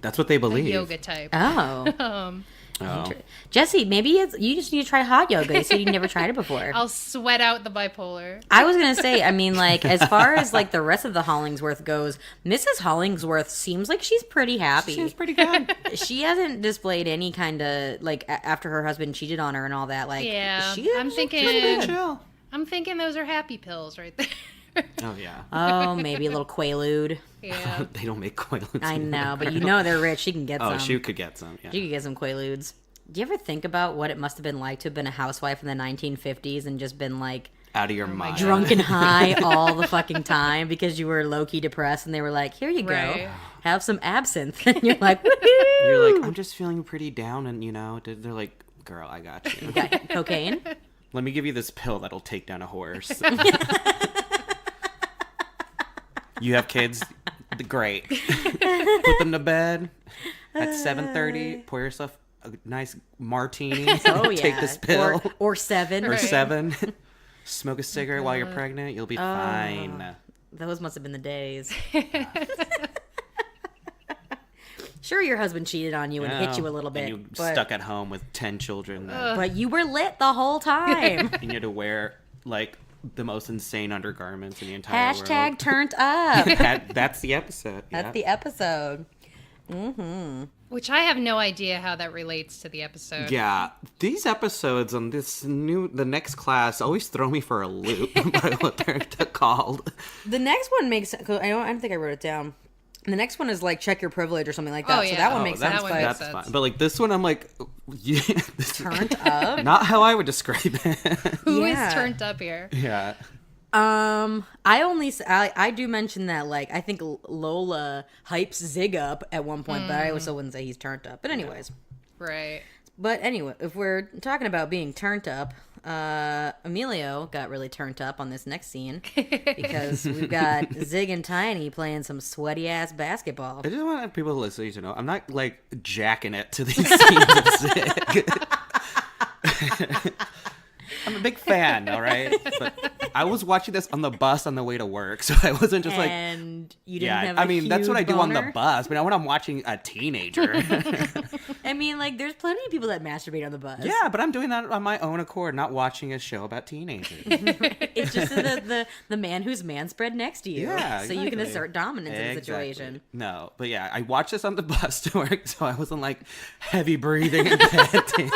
That's what they a believe. yoga type. Oh. Oh. Jesse, maybe you just need to try hot yoga. You said you never tried it before. I'll sweat out the bipolar. I was going to say, I mean, like, as far as, like, the rest of the Hollingsworth goes, Mrs. Hollingsworth seems like she's pretty happy. She's pretty good. She hasn't displayed any kind of, like, after her husband cheated on her and all that. Like, Yeah, she's I'm thinking Pretty chill. I'm thinking those are happy pills right there. Oh, yeah. Oh, maybe a little Quaalude. Yeah. They don't make Quaaludes I know, anymore. but you know they're rich. She can get Oh, some. she could get some, yeah. She could get some Quaaludes. Do you ever think about what it must have been like to have been a housewife in the 1950s and just been, like, Out of your mind. drunk and high all the fucking time because you were low-key depressed and they were like, here you go, Right. have some absinthe. And you're like, woohoo! You're like, I'm just feeling pretty down, and, you know, they're like, girl, I got you. Got cocaine? Let me give you this pill that'll take down a horse. You have kids? Great. Put them to bed at 7:30. Pour yourself a nice martini. Oh, yeah. Take this pill. Or 7. Or Right. 7. Smoke a cigarette while you're pregnant. You'll be fine. Those must have been the days. Sure, your husband cheated on you and hit you a little bit. And you but, stuck at home with 10 children. but you were lit the whole time. And you had to wear, like, the most insane undergarments in the entire Hashtag world. turned up. That's the episode. That's yeah. the episode. Which I have no idea how that relates to the episode. Yeah, these episodes on the next class always throw me for a loop by what they're called. The next one makes... I don't think I wrote it down. The next one is like check your privilege or something like that. Oh, So yeah. that one Oh, makes that sense. one But makes That's sense. fine. But like this one, I'm like, yeah, turned up. not how I would describe it. Who is Yeah. turned up here? Yeah. I do mention that, like, I think Lola hypes Zig up at one point, but I also wouldn't say he's turned up. But anyways. Right. But anyway, if we're talking about being turned up, Emilio got really turned up on this next scene because we've got Zig and Tiny playing some sweaty ass basketball. I just want people listening to know I'm not like jacking it to these scenes of Zig. I'm a big fan, all right? But I was watching this on the bus on the way to work, so I wasn't just like, And you didn't yeah, have I mean, that's what I do on the boner? bus, but not when I'm watching a teenager. I mean, like, there's plenty of people that masturbate on the bus. Yeah, but I'm doing that on my own accord, not watching a show about teenagers. It's just the man who's man spread next to you. Yeah, So you can exactly. assert dominance in the Exactly. situation. No, but yeah, I watched this on the bus to work, so I wasn't like heavy breathing and panting.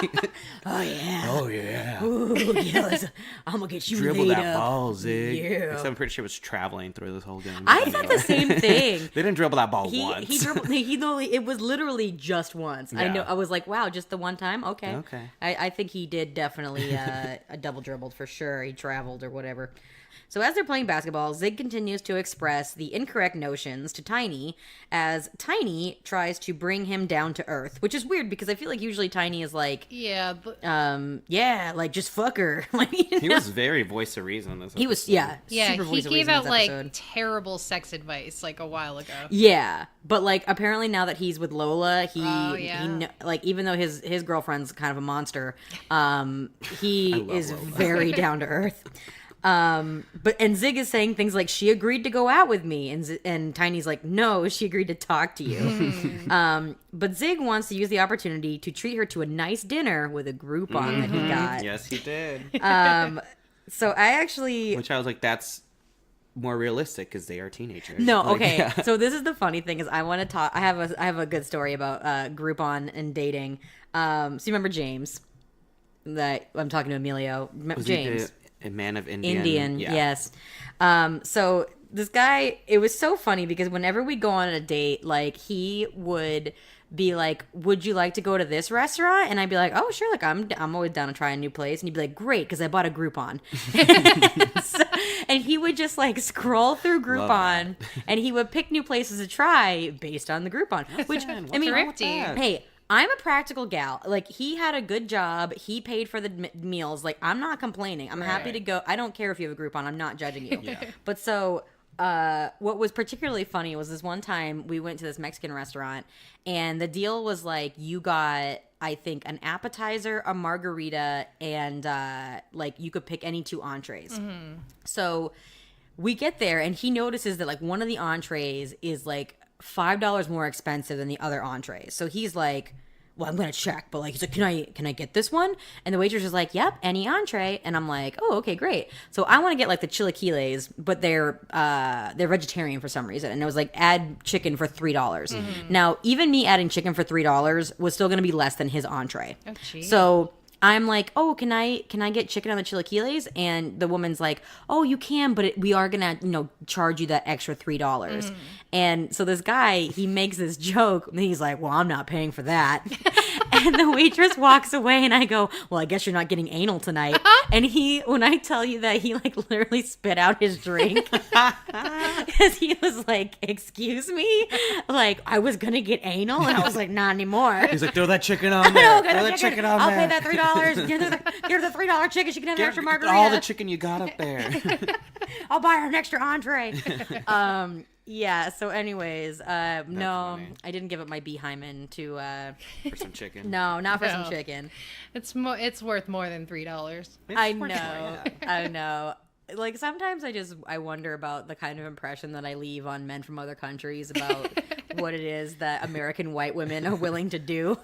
Oh, yeah. Oh yeah. Ooh, yeah, I'm gonna get you Dribble laid that up. ball, Zig. Yeah. Except I'm pretty sure it was traveling through this whole game. I thought the same thing. They didn't dribble that ball He once. dribbled, it was literally just once. I Yeah. know. I was like, wow, just the one time. Okay. Okay. I think he did definitely a double dribbled for sure. He traveled or whatever. So as they're playing basketball, Zig continues to express the incorrect notions to Tiny as Tiny tries to bring him down to earth, which is weird because I feel like usually Tiny is like, Yeah. But, yeah, like just fuck her. Like, you He know? was very voice of reason in this He was, episode. yeah. yeah. super He voice of gave reason in out this like episode. terrible sex advice like a while ago. Yeah, but like apparently now that he's with Lola, he yeah. like even though his girlfriend's kind of a monster, he love is Lola. very down to earth. And Zig is saying things like she agreed to go out with me, and Tiny's like, no, she agreed to talk to you. But Zig wants to use the opportunity to treat her to a nice dinner with a Groupon that he got. Yes, he did. So I actually Which I was like, that's more realistic because they are teenagers. No, Like, okay. yeah. So this is the funny thing is I want to talk. I have a good story about Groupon and dating. So you remember James? That I'm talking to Emilio. Was James, he a man of Indian? Indian, Yeah. yes. So this guy, it was so funny because whenever we go on a date, like he would be like, "Would you like to go to this restaurant?" And I'd be like, "Oh, sure. Like I'm always down to try a new place." And he'd be like, "Great, because I bought a Groupon." And he would just like scroll through Groupon, and he would pick new places to try based on the Groupon. Which I mean, thrifty. hey. I'm a practical gal. Like, he had a good job. He paid for the meals. Like, I'm not complaining. I'm happy to go. I don't care if you have a Groupon. I'm not judging you. Yeah. But so, what was particularly funny was this one time we went to this Mexican restaurant, and the deal was like, you got, I think, an appetizer, a margarita, and like you could pick any 2 entrees. So we get there, and he notices that like one of the entrees is like $5 more expensive than the other entrees. So he's like, well, I'm gonna check, but like he's like, can I get this one? And the waitress is like, yep, any entree. And I'm like, oh, okay, great. So I want to get like the chilaquiles, but they're vegetarian for some reason. And it was like, add chicken for $3. Now, even me adding chicken for $3 was still gonna be less than his entree. Oh, geez. So I'm like, oh, can I get chicken on the chilaquiles? And the woman's like, oh, you can, but we are gonna, charge you that extra $3. And so this guy, he makes this joke, and he's like, well, I'm not paying for that. And the waitress walks away, and I go, well, I guess you're not getting anal tonight. And when I tell you that, he like literally spit out his drink because he was like, excuse me, like I was gonna get anal, and I was like, not anymore. He's like, throw that chicken on there. Throw that chicken on I'll there. pay that $3. Give her the $3 chicken. She can have an extra margarita. All the chicken you got up there. I'll buy her an extra entree. Yeah. So, anyways, no, funny. I didn't give up my behymen to. For some chicken. No, not for No. some chicken. It's worth more than $3. It's I worth know. more, yeah. I know. Like sometimes I wonder about the kind of impression that I leave on men from other countries about what it is that American white women are willing to do.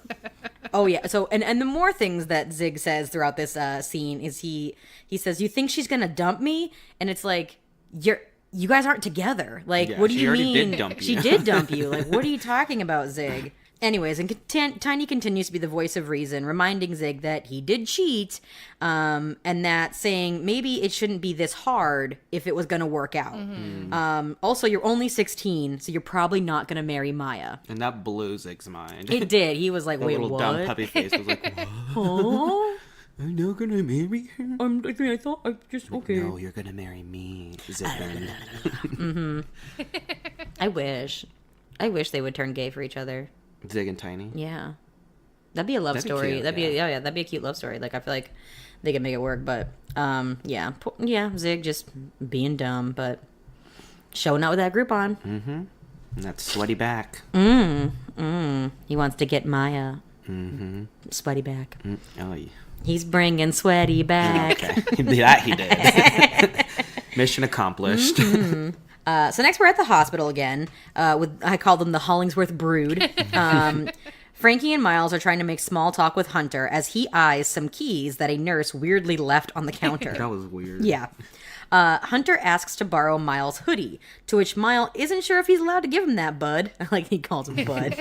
Oh yeah. So and the more things that Zig says throughout this scene is he says, you think she's gonna dump me? And it's like, you guys aren't together. Like, Yeah, what do she you already mean? did dump you. She did dump you. Like, what are you talking about, Zig? Anyways, and Tiny continues to be the voice of reason, reminding Zig that he did cheat, and that saying maybe it shouldn't be this hard if it was going to work out. Also, you're only 16, so you're probably not going to marry Maya. And that blew Zig's mind. It did. He was like, The wait, little what? dumb puppy face was like, what? Oh? I'm not gonna marry her? I thought I just, okay. No, you're gonna marry me, Zigmund. I wish they would turn gay for each other. Zig and Tiny. Yeah. That'd be a love That'd be story. cute, That'd be yeah. that'd be a cute love story. Like I feel like they could make it work, but yeah. Zig just being dumb, but showing out with that Groupon. And that sweaty back. He wants to get Maya. Sweaty back. Oh, yeah. He's bringing sweaty back. Okay. That he did. Mission accomplished. So next we're at the hospital again. I call them the Hollingsworth brood. Frankie and Miles are trying to make small talk with Hunter as he eyes some keys that a nurse weirdly left on the counter. That was weird. Yeah. Hunter asks to borrow Miles' hoodie, to which Miles isn't sure if he's allowed to give him that, bud. Like he calls him bud.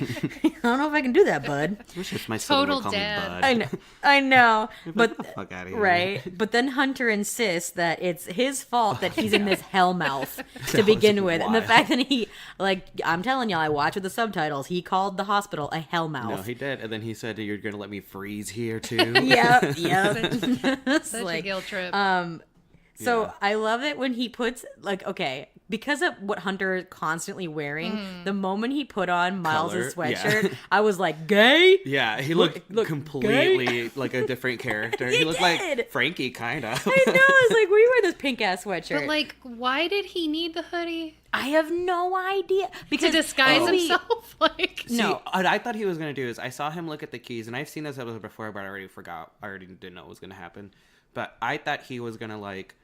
I don't know if I can do that, bud. I wish if my son Total would call dad. me Bud. I know. But But the fuck out of here. right. But then Hunter insists that it's his fault that he's in this hellmouth to That begin was with. And the wild. fact that he, like, I'm telling y'all, I watch with the subtitles, he called the hospital a hellmouth. No, he did. And then he said, you're going to let me freeze here, too? Yep. It's Such a like, guilt trip. so Yeah. I love it when he puts, like, okay, because of what Hunter is constantly wearing, the moment he put on Miles' Color, yeah. sweatshirt, I was like, gay? Yeah, he looked Look, completely like a different character. He looked did. like Frankie, kind of. I know, I was like, we wear this pink-ass sweatshirt. But like, why did he need the hoodie I have no idea. to Because disguise Obi- himself? Like, No. See, what I thought he was going to do is I saw him look at the keys, and I've seen this episode before, but I already forgot. I already didn't know what was going to happen. But I thought he was going to, like,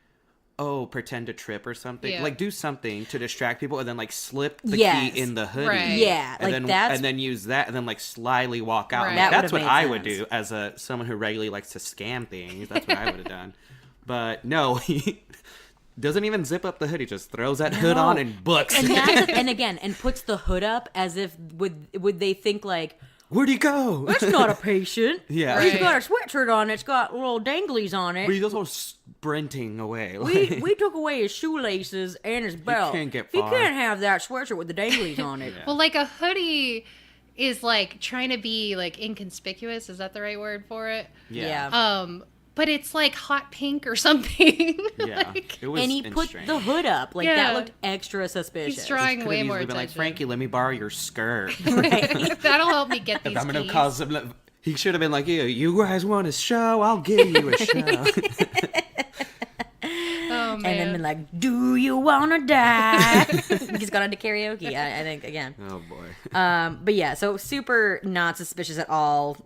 pretend to trip or something. Yeah. Like, do something to distract people, and then, like, slip the Yes. key in the hoodie. Right. Yeah, And like then, and then use that, and then, like, slyly walk out. Right. I'm That like, that's would've what made I would sense. do as someone who regularly likes to scam things. That's what I would have done. But no, doesn't even zip up the hood. He just throws that hood on and books. And puts the hood up as if would they think like, where'd he go? That's not a patient. Yeah. He's got a sweatshirt on. It's got little danglies on it. But he's also sprinting away. We took away his shoelaces and his belt. Can't get He far. can't have that sweatshirt with the danglies on it. Well, like a hoodie is like trying to be like inconspicuous. Is that the right word for it? Yeah. But it's like hot pink or something. Yeah. Like, It was And he put strange. the hood up. Like, Yeah. that looked extra suspicious. he's drawing Could've way more easily been attention. like, Frankie, let me borrow your skirt. That'll help me get these I'm gonna keys. cause him. He should have been like, "Yeah, you guys want a show? I'll give you a show." Oh, And man. then been like, do you want to die? He's gone into karaoke, I think, again. Oh boy. But yeah, so super not suspicious at all.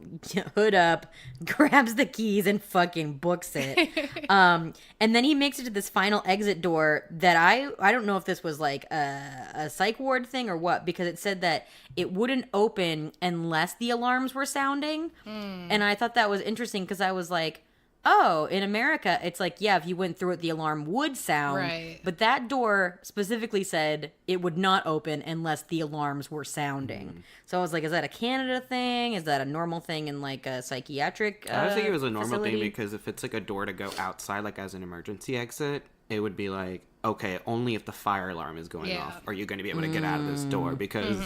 Hood up, grabs the keys and fucking books it. And then he makes it to this final exit door that I don't know if this was like a psych ward thing or what, because it said that it wouldn't open unless the alarms were sounding. And I thought that was interesting because I was like, oh, in America, it's like, yeah, if you went through it, the alarm would sound. Right. But that door specifically said it would not open unless the alarms were sounding. So I was like, is that a Canada thing? Is that a normal thing in like a psychiatric I think it was a normal facility? thing because if it's like a door to go outside, like as an emergency exit, it would be like, okay, only if the fire alarm is going Yeah. off are you going to be able to get out of this door, because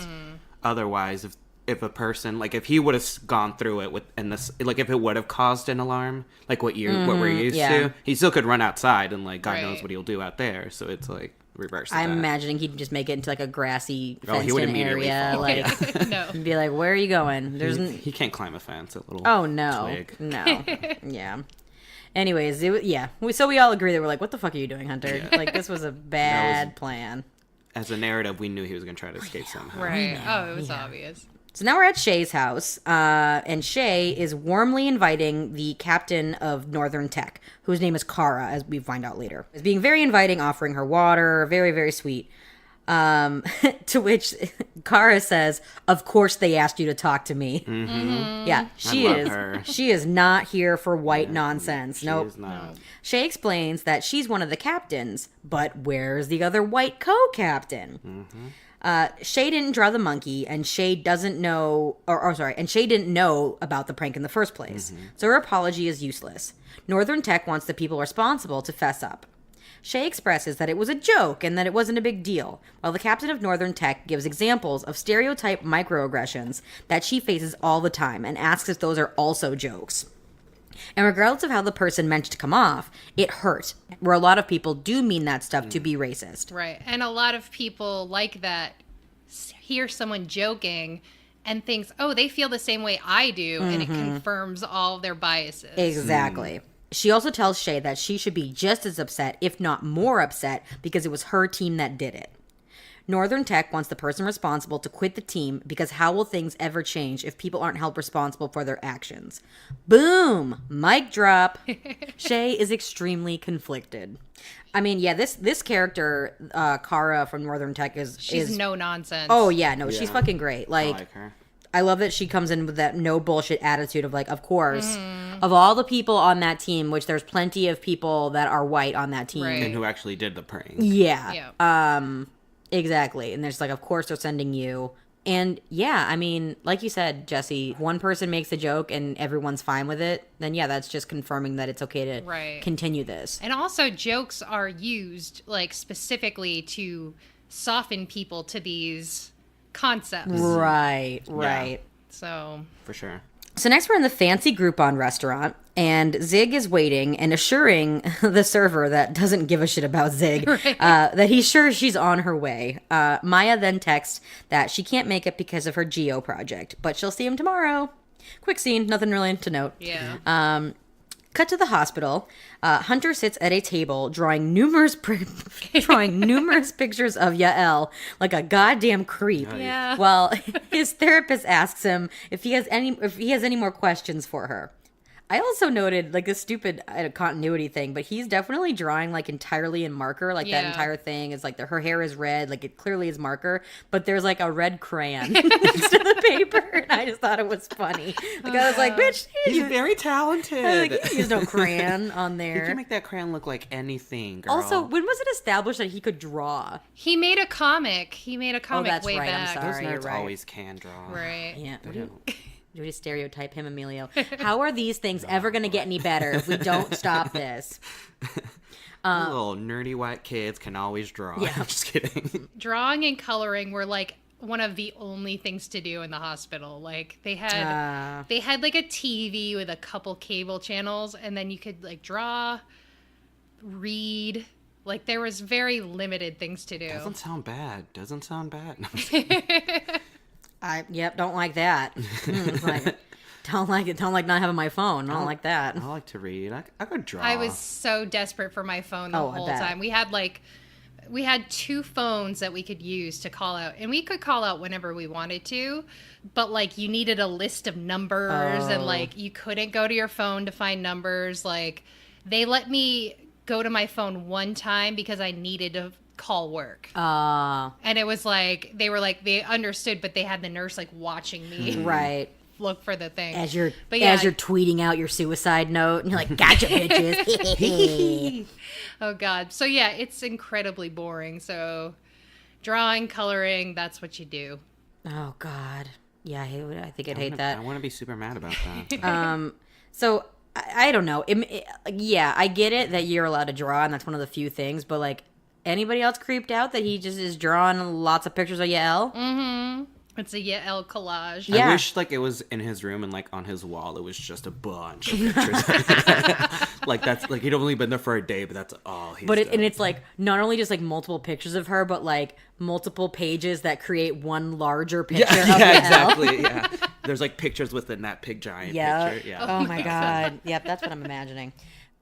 otherwise, if a person, like if he would have gone through it with, and this, like if it would have caused an alarm, like what we're used yeah. to, he still could run outside and like God knows Right. what he'll do out there. So it's like reverse. of I'm that. imagining he'd just make it into like a grassy Oh, he would fenced-in immediately area, fall. like No. and be like, "Where are you going?" There's He can't climb a fence. A little. oh no, twig. no, yeah. Anyways, so we all agree that we're like, "What the fuck are you doing, Hunter?" Like this was a bad plan. As a narrative, we knew he was going to try to escape somehow. Right. Oh, it was obvious. So now we're at Shay's house, and Shay is warmly inviting the captain of Northern Tech, whose name is Kara, as we find out later. Is being very inviting, offering her water, very, very sweet. To which Kara says, "Of course they asked you to talk to me." Mm-hmm. Yeah, she love is. her. She is not here for white nonsense. She Nope. is not. Shay explains that she's one of the captains, but where's the other white co-captain? Shay didn't draw the monkey, and Shay doesn't know, and Shay didn't know about the prank in the first place. So her apology is useless. Northern Tech wants the people responsible to fess up. Shay expresses that it was a joke and that it wasn't a big deal, while the captain of Northern Tech gives examples of stereotype microaggressions that she faces all the time and asks if those are also jokes. And regardless of how the person meant to come off, it hurt, where a lot of people do mean that stuff to be racist. Right. And a lot of people like that hear someone joking and thinks, oh, they feel the same way I do. And it confirms all their biases. Exactly. She also tells Shay that she should be just as upset, if not more upset, because it was her team that did it. Northern Tech wants the person responsible to quit the team because how will things ever change if people aren't held responsible for their actions? Boom! Mic drop. Shay is extremely conflicted. I mean, yeah, this character, Kara from Northern Tech She's no nonsense. Oh, yeah, no, she's fucking great. I Like her. I love that she comes in with that no bullshit attitude of like, of course, of all the people on that team, which there's plenty of people that are white on that team. Right. And who actually did the prank. Yeah. Yeah. Exactly. And there's like, of course they're sending you. And yeah, I mean, like you said, Jesse, if one person makes a joke and everyone's fine with it, then yeah, that's just confirming that it's okay to Right. continue this. And also, jokes are used like specifically to soften people to these concepts. Right. So, For sure. So next we're in the fancy Groupon restaurant, and Zig is waiting and assuring the server that doesn't give a shit about Zig that he's sure she's on her way. Maya then texts that she can't make it because of her Geo project, but she'll see him tomorrow. Quick scene, nothing really to note. yeah. Cut to the hospital. Hunter sits at a table drawing numerous pictures of Yael like a goddamn creep. Yeah. While his therapist asks him if he has any more questions for her. I also noted, like, this stupid continuity thing, but he's definitely drawing, like, entirely in marker. Like, that entire thing is, like, her hair is red. Like, it clearly is marker. But there's, like, a red crayon next to the paper. And I just thought it was funny. Like, I was like, bitch. He's very talented. Like, there's no crayon on there. You can make that crayon look like anything, girl. Also, when was it established that he could draw? He made a comic. That's way right. back. I'm sorry. Those You're nerds right. always can draw. Right. Yeah. Do we stereotype him, Emilio? How are these things ever going to get any better if we don't stop this? Little nerdy white kids can always draw. Yeah. I'm just kidding. Drawing and coloring were like one of the only things to do in the hospital. Like they had like a TV with a couple cable channels, and then you could like draw, read. Like there was very limited things to do. Doesn't sound bad. Don't like that. It's like, don't like it. Don't like not having my phone. I don't like that. I like to read. I could draw. I was so desperate for my phone the whole time. We had 2 phones that we could use to call out, and we could call out whenever we wanted to, but like you needed a list of numbers and like you couldn't go to your phone to find numbers. Like they let me go to my phone one time because I needed to call work. And it was like they understood, but they had the nurse like watching me right look for the thing as you're tweeting out your suicide note, and you're like, gotcha, bitches. Oh god. So yeah, it's incredibly boring. So drawing, coloring, that's what you do. Oh god. Yeah, I think I'd hate that. I want to be super mad about that. So I don't know. Yeah, I get it that you're allowed to draw, and that's one of the few things, but like, anybody else creeped out that he just is drawing lots of pictures of Yael? Mm-hmm. It's a Yael collage. Yeah. I wish like it was in his room and like on his wall it was just a bunch of pictures. Like that's like he'd only been there for a day, but that's all he's done. And it's like not only just like multiple pictures of her, but like multiple pages that create one larger picture of Yael. Exactly. Yeah. There's like pictures within that big giant picture. Yeah. Oh my god. Yep, that's what I'm imagining.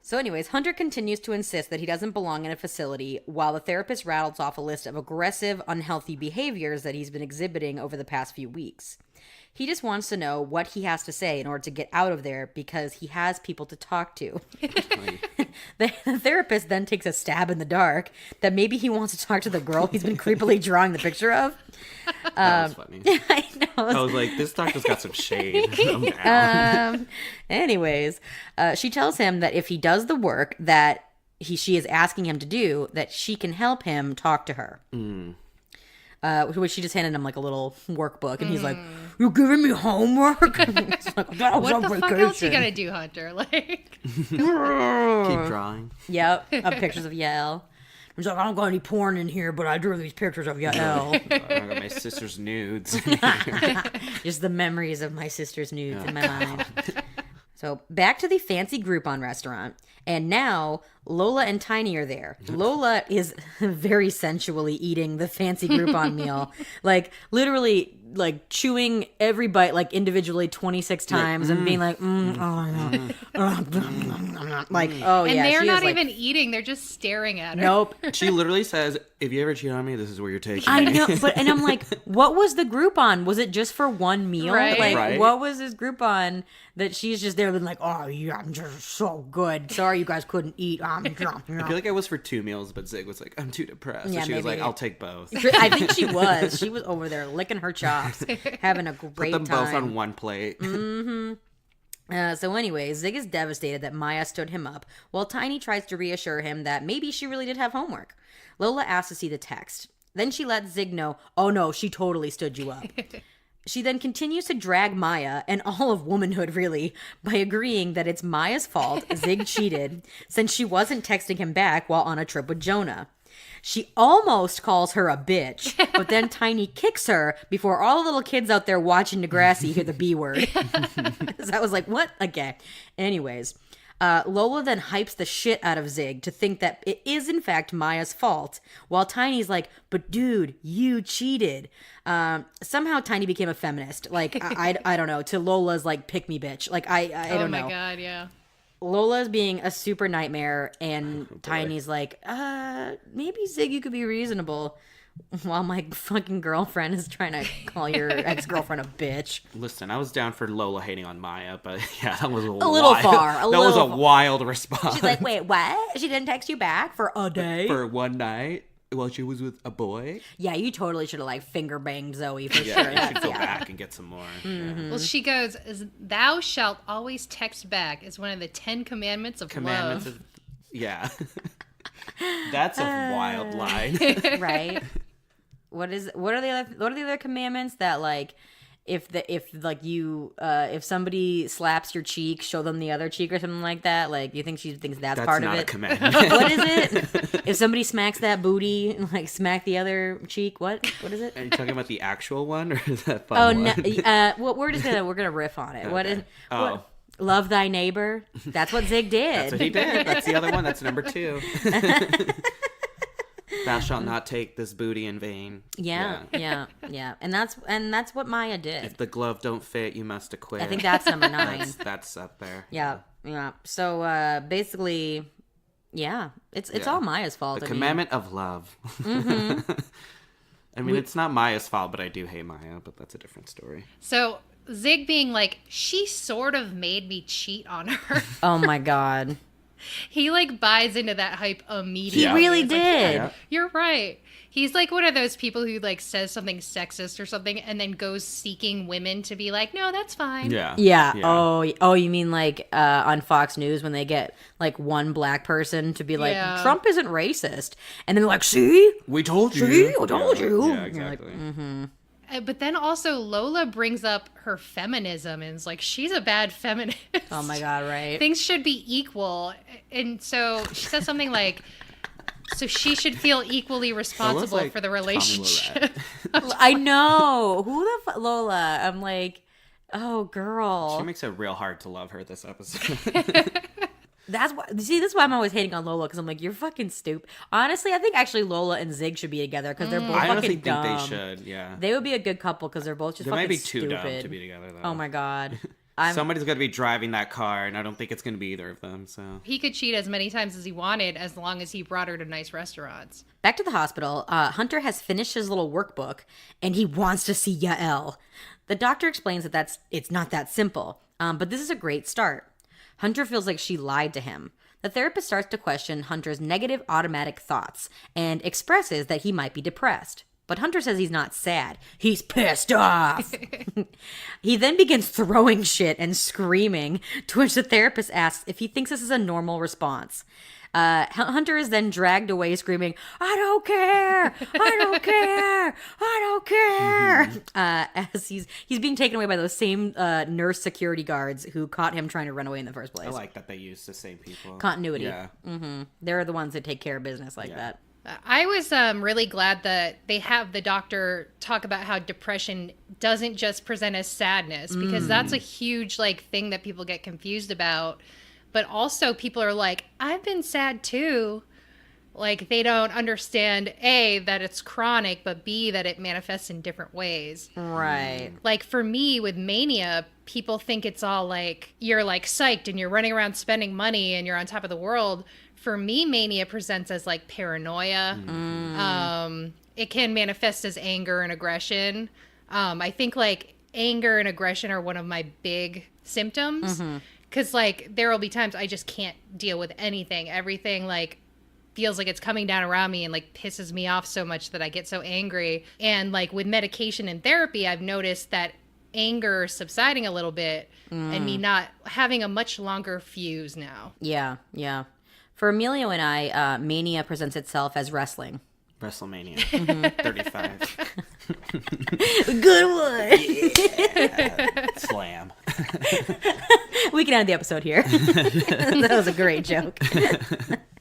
So anyways, Hunter continues to insist that he doesn't belong in a facility while the therapist rattles off a list of aggressive, unhealthy behaviors that he's been exhibiting over the past few weeks. He just wants to know what he has to say in order to get out of there because he has people to talk to. The therapist then takes a stab in the dark that maybe he wants to talk to the girl he's been creepily drawing the picture of. That was funny. I know. I was like, this doctor's got some shade. I'm down. Anyways, she tells him that if he does the work that she is asking him to do, that she can help him talk to her. Which she just handed him like a little workbook, and he's like, "You're giving me homework?" Like, what the fuck else you gonna do, Hunter? Like, Keep drawing. Yep, of pictures of Yael. He's like, "I don't got any porn in here, but I drew these pictures of Yael." I got my sister's nudes. Just the memories of my sister's nudes in my mind. So back to the fancy Groupon restaurant. And now Lola and Tiny are there. Lola is very sensually eating the fancy Groupon meal. Like literally like chewing every bite like individually 26 times and being like, like, oh and yeah. they're she not is, even eating, they're just staring at her. Nope. She literally says, if you ever cheat on me, this is where you're taking I me. know, and I'm like, what was the Groupon? Was it just for one meal? Right. Like, Right. what was this Groupon that she's just there being like, oh yeah, I'm just so good. Sorry you guys couldn't eat. I feel like it was for 2 meals, but Zig was like, I'm too depressed. Yeah, so she was maybe. like, I'll take both. I think she was. She was over there licking her chops, having a Put great them time. both on one plate. So anyway, Zig is devastated that Maya stood him up, while Tiny tries to reassure him that maybe she really did have homework. Lola asks to see the text. Then she lets Zig know, oh no, she totally stood you up. She then continues to drag Maya, and all of womanhood really, by agreeing that it's Maya's fault Zig cheated, since she wasn't texting him back while on a trip with Jonah. She almost calls her a bitch, but then Tiny kicks her before all the little kids out there watching Degrassi hear the B word. So I was like, what? Okay. Anyways, Lola then hypes the shit out of Zig to think that it is in fact Maya's fault, while Tiny's like, but dude, you cheated. Somehow Tiny became a feminist. Like, I don't know, to Lola's like, pick me bitch. Like, I don't know. Oh my god, yeah. Lola's being a super nightmare, and Tiny's like, maybe Zig, you could be reasonable. while my fucking girlfriend is trying to call your ex-girlfriend a bitch. Listen, I was down for Lola hating on Maya, but yeah, that was a little far. That was a wild response. She's like, wait, what? She didn't text you back for a day? For one night while she was with a boy? Yeah, you totally should have like finger banged Zoe for Yeah, sure. you should go back and get some more. Mm-hmm. Well, she goes, "Thou shalt always text back" is one of the 10 commandments of love. Yeah. That's a wild line. Right? What are the other commandments that like if somebody slaps your cheek, show them the other cheek or something like that? Like, you think she thinks that's part of it? That's not a commandment. What is it? If somebody smacks that booty, like smack the other cheek, what is it? Are you talking about the actual one or is that fun one? No, well, we're gonna riff on it. Okay. Love thy neighbor. That's what Zig did. That's what he did. That's the other one. That's number 2. Thou shalt not take this booty in vain. Yeah. And that's what Maya did. If the glove don't fit, you must acquit. I think that's number 9. That's up there. Yeah. So basically, yeah, it's all Maya's fault. The commandment of love. Mm-hmm. I mean, it's not Maya's fault, but I do hate Maya, but that's a different story. So Zig being like, she sort of made me cheat on her. Oh my God. He like buys into that hype immediately. He really It's did. Like, you're right. He's like one of those people who like says something sexist or something and then goes seeking women to be like, no, that's fine. Yeah. Oh, you mean like on Fox News when they get like one black person to be like, Trump isn't racist, and then they're like, see, we told you. See, I told you. Yeah, exactly. Like, mm-hmm. But then also Lola brings up her feminism and is like, she's a bad feminist. Oh my God, right. Things should be equal. And so she says something like, so she should feel equally responsible like for the relationship. I know. Who the fuck? Lola. I'm like, oh, girl. She makes it real hard to love her this episode. That's why I'm always hating on Lola, because I'm like, you're fucking stupid. Honestly, I think actually Lola and Zig should be together because they're both I fucking honestly dumb. think they should, yeah. They would be a good couple because they're both just fucking stupid. They might be too dumb to be together, though. Oh my God. Somebody's going to be driving that car, and I don't think it's going to be either of them, so. He could cheat as many times as he wanted as long as he brought her to nice restaurants. Back to the hospital, Hunter has finished his little workbook, and he wants to see Yael. The doctor explains that it's not that simple, but this is a great start. Hunter feels like she lied to him. The therapist starts to question Hunter's negative automatic thoughts and expresses that he might be depressed. But Hunter says he's not sad. He's pissed off. He then begins throwing shit and screaming, to which the therapist asks if he thinks this is a normal response. Hunter is then dragged away screaming, I don't care! I don't care! I don't care! As he's being taken away by those same nurse security guards who caught him trying to run away in the first place. I like that they use the same people. Continuity. Yeah. Mm-hmm. They're the ones that take care of business like that. I was really glad that they have the doctor talk about how depression doesn't just present as sadness, because that's a huge thing that people get confused about. But also people are like, I've been sad too. Like, they don't understand, A, that it's chronic, but B, that it manifests in different ways. Right. Like, for me, with mania, people think it's all like, you're like psyched and you're running around spending money and you're on top of the world. For me, mania presents as like paranoia. It can manifest as anger and aggression. I think like anger and aggression are one of my big symptoms. Because, there will be times I just can't deal with anything. Everything, feels like it's coming down around me and, pisses me off so much that I get so angry. And, with medication and therapy, I've noticed that anger subsiding a little bit and me not having a much longer fuse now. Yeah. For Emilio and I, mania presents itself as wrestling. WrestleMania 35. Good one. Yeah. Slam. We can end the episode here. That was a great joke.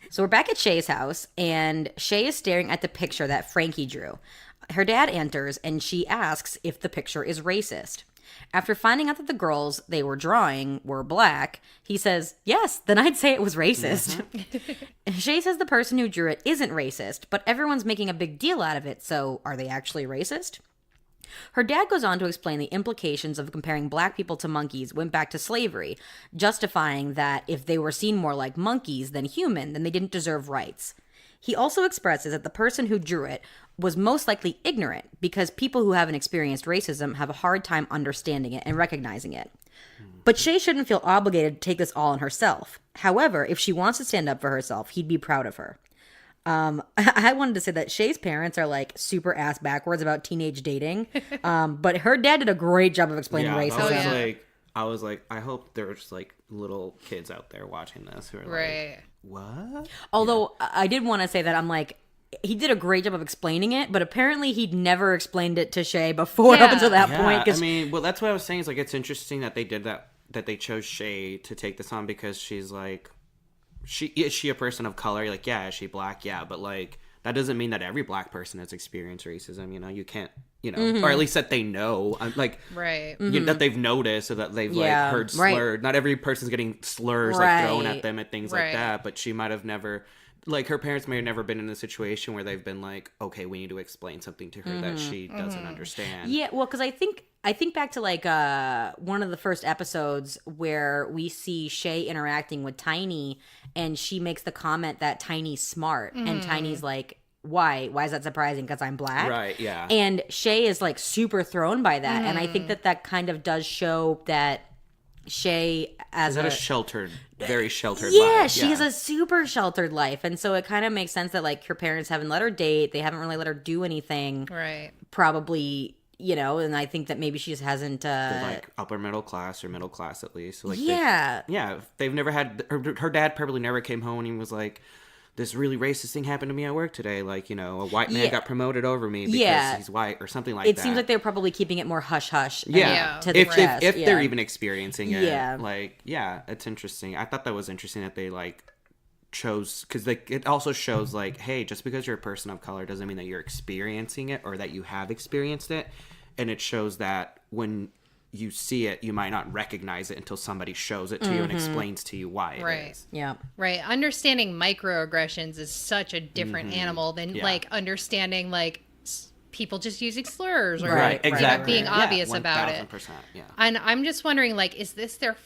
So we're back at Shay's house, and Shay is staring at the picture that Frankie drew. Her dad enters, and she asks if the picture is racist. After finding out that the girls they were drawing were black, he says, yes, then I'd say it was racist. Shay says the person who drew it isn't racist, but everyone's making a big deal out of it, so are they actually racist? Her dad goes on to explain the implications of comparing black people to monkeys went back to slavery, justifying that if they were seen more like monkeys than human, then they didn't deserve rights. He also expresses that the person who drew it was most likely ignorant because people who haven't experienced racism have a hard time understanding it and recognizing it. But Shay shouldn't feel obligated to take this all on herself. However, if she wants to stand up for herself, he'd be proud of her. I wanted to say that Shay's parents are like super ass backwards about teenage dating. But her dad did a great job of explaining racism. I was like, I hope there's like little kids out there watching this who are like, what? Although I did want to say that I'm like, he did a great job of explaining it, but apparently he'd never explained it to Shay before up until that point. I mean, well, that's what I was saying. Is like, it's interesting that they did that they chose Shay to take this on because she's like, is she a person of color? Like, yeah, is she black? Yeah, but like, that doesn't mean that every black person has experienced racism. You know, you can't, you know, or at least that they know, like, that they've noticed or that they've like heard slurred. Not every person's getting slurs like thrown at them and things like that. But she might have never, like, her parents may have never been in a situation where they've been like, okay, we need to explain something to her that she doesn't understand. Yeah, well, because I think back to like one of the first episodes where we see Shay interacting with Tiny, and she makes the comment that Tiny's smart, and Tiny's like, why is that surprising? Because I'm black, right? Yeah. And Shay is like super thrown by that, and I think that kind of does show that Shay as a sheltered, very sheltered life. Yeah, she has a super sheltered life, and so it kind of makes sense that like her parents haven't let her date, they haven't really let her do anything, right? Probably, you know, and I think that maybe she just hasn't like upper middle class or middle class at least. So like they've never had her dad probably never came home and he was like, this really racist thing happened to me at work today. Like, you know, a white man got promoted over me because he's white or something like that. It seems like they're probably keeping it more hush-hush. To the chest. If they're even experiencing it. Like, it's interesting. I thought that was interesting that they, like, chose... Because it also shows, like, hey, just because you're a person of color doesn't mean that you're experiencing it or that you have experienced it. And it shows that when you see it, you might not recognize it until somebody shows it to you and explains to you why it is. Yeah. Right. Understanding microaggressions is such a different animal than like understanding like people just using slurs or being obvious about it. Yeah. And I'm just wondering, like, is this their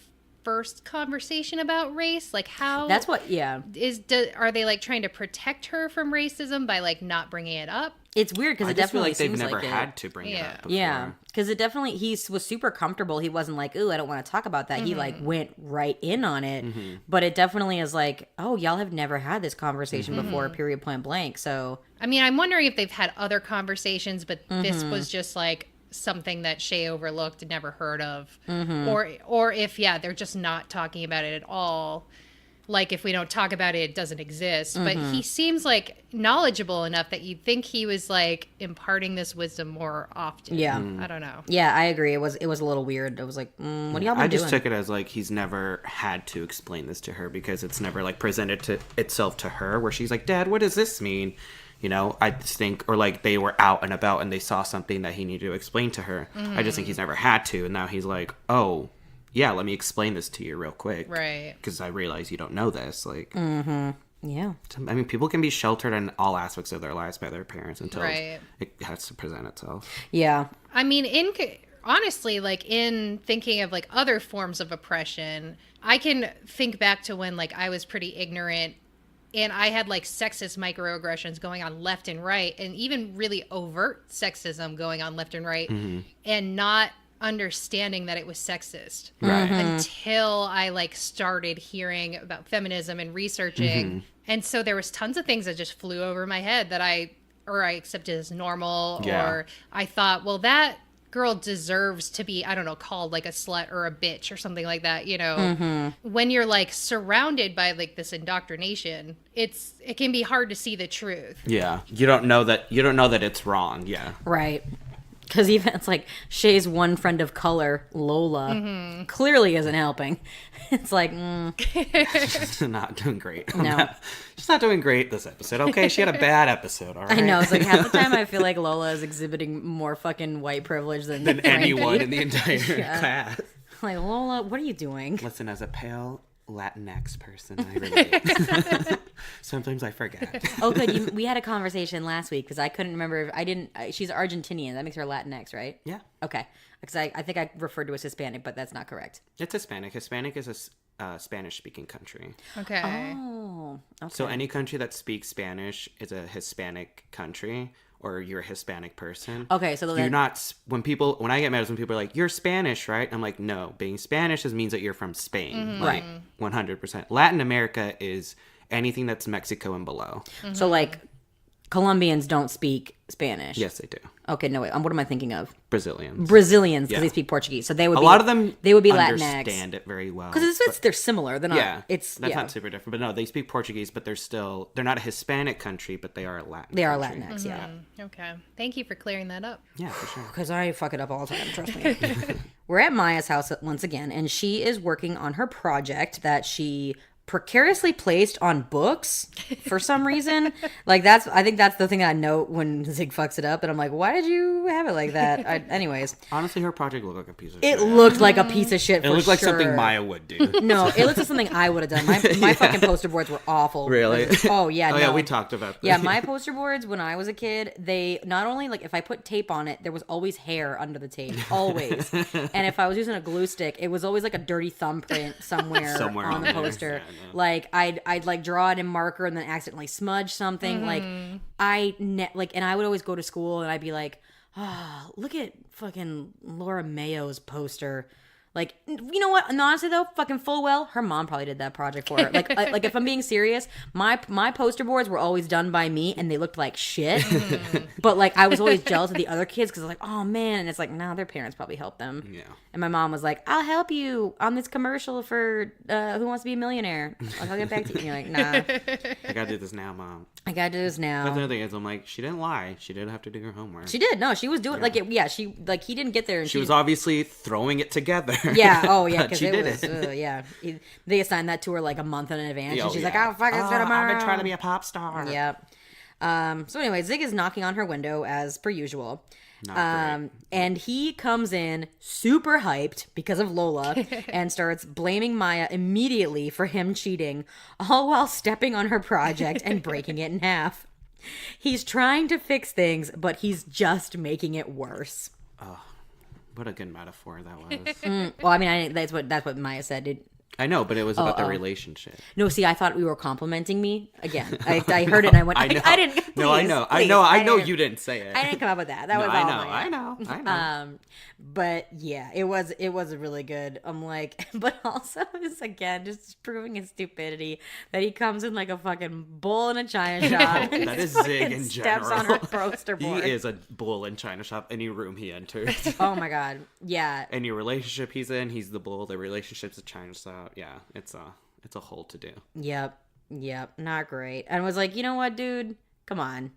first conversation about race? Like, how? That's what. Are they like trying to protect her from racism by like not bringing it up? It's weird because it definitely feel like seems they've never like had to bring it up before. Yeah, because it definitely, he was super comfortable. He wasn't like, ooh, I don't want to talk about that. He like went right in on it. But it definitely is like, oh, y'all have never had this conversation before, period, point blank. So, I mean, I'm wondering if they've had other conversations, but this was just like something that Shay overlooked and never heard of. Or if, they're just not talking about it at all. Like, if we don't talk about it, it doesn't exist. But he seems, like, knowledgeable enough that you'd think he was, like, imparting this wisdom more often. Yeah. I don't know. Yeah, I agree. It was a little weird. I was like, what are y'all been doing? I just took it as, like, he's never had to explain this to her because it's never, like, presented itself to her where she's like, Dad, what does this mean? You know, I just think, or, like, they were out and about and they saw something that he needed to explain to her. I just think he's never had to. And now he's like, oh, yeah, let me explain this to you real quick. Right. Because I realize you don't know this. Like, yeah. I mean, people can be sheltered in all aspects of their lives by their parents until it has to present itself. Yeah. I mean, honestly, like, in thinking of, like, other forms of oppression, I can think back to when, like, I was pretty ignorant and I had, like, sexist microaggressions going on left and right, and even really overt sexism going on left and right, and not understanding that it was sexist until I like started hearing about feminism and researching. And so there was tons of things that just flew over my head that I accepted as normal, or I thought, well, that girl deserves to be, I don't know, called like a slut or a bitch or something like that, you know. When you're like surrounded by like this indoctrination, it can be hard to see the truth. Yeah. You don't know that it's wrong. Yeah. Right. Because even it's like Shay's one friend of color, Lola, clearly isn't helping. It's like, She's not doing great. No. She's not doing great this episode. Okay, she had a bad episode, all right? I know. It's like half the time I feel like Lola is exhibiting more fucking white privilege than anyone in the entire class. Like, Lola, what are you doing? Listen, as a pale Latinx person, I relate. Sometimes I forget. Oh, good. We had a conversation last week because I couldn't remember. She's Argentinian. That makes her Latinx, right? Yeah. Okay. Because I think I referred to as Hispanic, but that's not correct. It's Hispanic. Hispanic is Spanish-speaking country. Okay. Oh, okay. So any country that speaks Spanish is a Hispanic country, or you're a Hispanic person. Okay, so you're not. When I get mad is when people are like, "You're Spanish, right?" I'm like, "No, being Spanish means that you're from Spain, like 100%." Latin America is anything that's Mexico and below. So like Colombians don't speak Spanish. Yes, they do. Okay, no wait. What am I thinking of? Brazilians, because they speak Portuguese. So they would a lot of them. They would be understand Latinx. it very well Because they're similar. They're not. Yeah, It's not super different. But no, they speak Portuguese, but they're not a Hispanic country, but they are a Latin. They are country. Latinx. Yeah. Okay. Thank you for clearing that up. Yeah, for sure. Because I fuck it up all the time. Trust me. We're at Maya's house once again, and she is working on her project that she precariously placed on books for some reason. Like I think that's the thing I note when Zig fucks it up, and I'm like, why did you have it like that? Anyways, honestly, her project looked like a piece of shit. It looked like a piece of shit. It looked like something Maya would do. No, it looked like something I would have done. My fucking poster boards were awful. Really? Oh yeah. Yeah, we talked about that. Yeah, my poster boards when I was a kid, they not only like if I put tape on it, there was always hair under the tape, always. And if I was using a glue stick, it was always like a dirty thumbprint somewhere on the poster. Yeah, like I'd like draw it in marker and then accidentally smudge something. Like and I would always go to school and I'd be like, oh, look at fucking Laura Mayo's poster. Like, you know what? And honestly, though, fucking full well, her mom probably did that project for her. Like if I'm being serious, my poster boards were always done by me, and they looked like shit. But like, I was always jealous of the other kids because I was like, oh man, and it's like, no, their parents probably helped them. Yeah. And my mom was like, I'll help you on this commercial for Who Wants to Be a Millionaire. I'll get back to you. And you're like, nah. I gotta do this now, Mom. I gotta do this now. But the other thing is, I'm like, she didn't lie. She did have to do her homework. She did. No, she was doing he didn't get there. And she was obviously throwing it together. Yeah. Oh, yeah. Because she did it. Yeah. They assigned that to her like a month in advance, and she's like, "Oh, fuck, it's tomorrow." I've been trying to be a pop star. Yep. So anyway, Zig is knocking on her window as per usual. And he comes in super hyped because of Lola and starts blaming Maya immediately for him cheating, all while stepping on her project and breaking it in half. He's trying to fix things, but he's just making it worse. Oh, what a good metaphor that was. Well, I mean, that's what Maya said. I know, but it was about the relationship. No, see, I thought we were complimenting me again. I heard it and I went, I didn't. Please, no, I know. Please, I know you didn't say it. I didn't come up with that. That was all I know. But yeah, it was really good. I'm like, but also it's again just proving his stupidity that he comes in like a fucking bull in a china shop. That is Zig in general. Steps on her poster board. He is a bull in china shop. Any room he enters. Oh my god, yeah. Any relationship he's in, he's the bull. The relationship's a china shop. Yeah, it's a whole to do. Yep, not great. And was like, you know what, dude? Come on.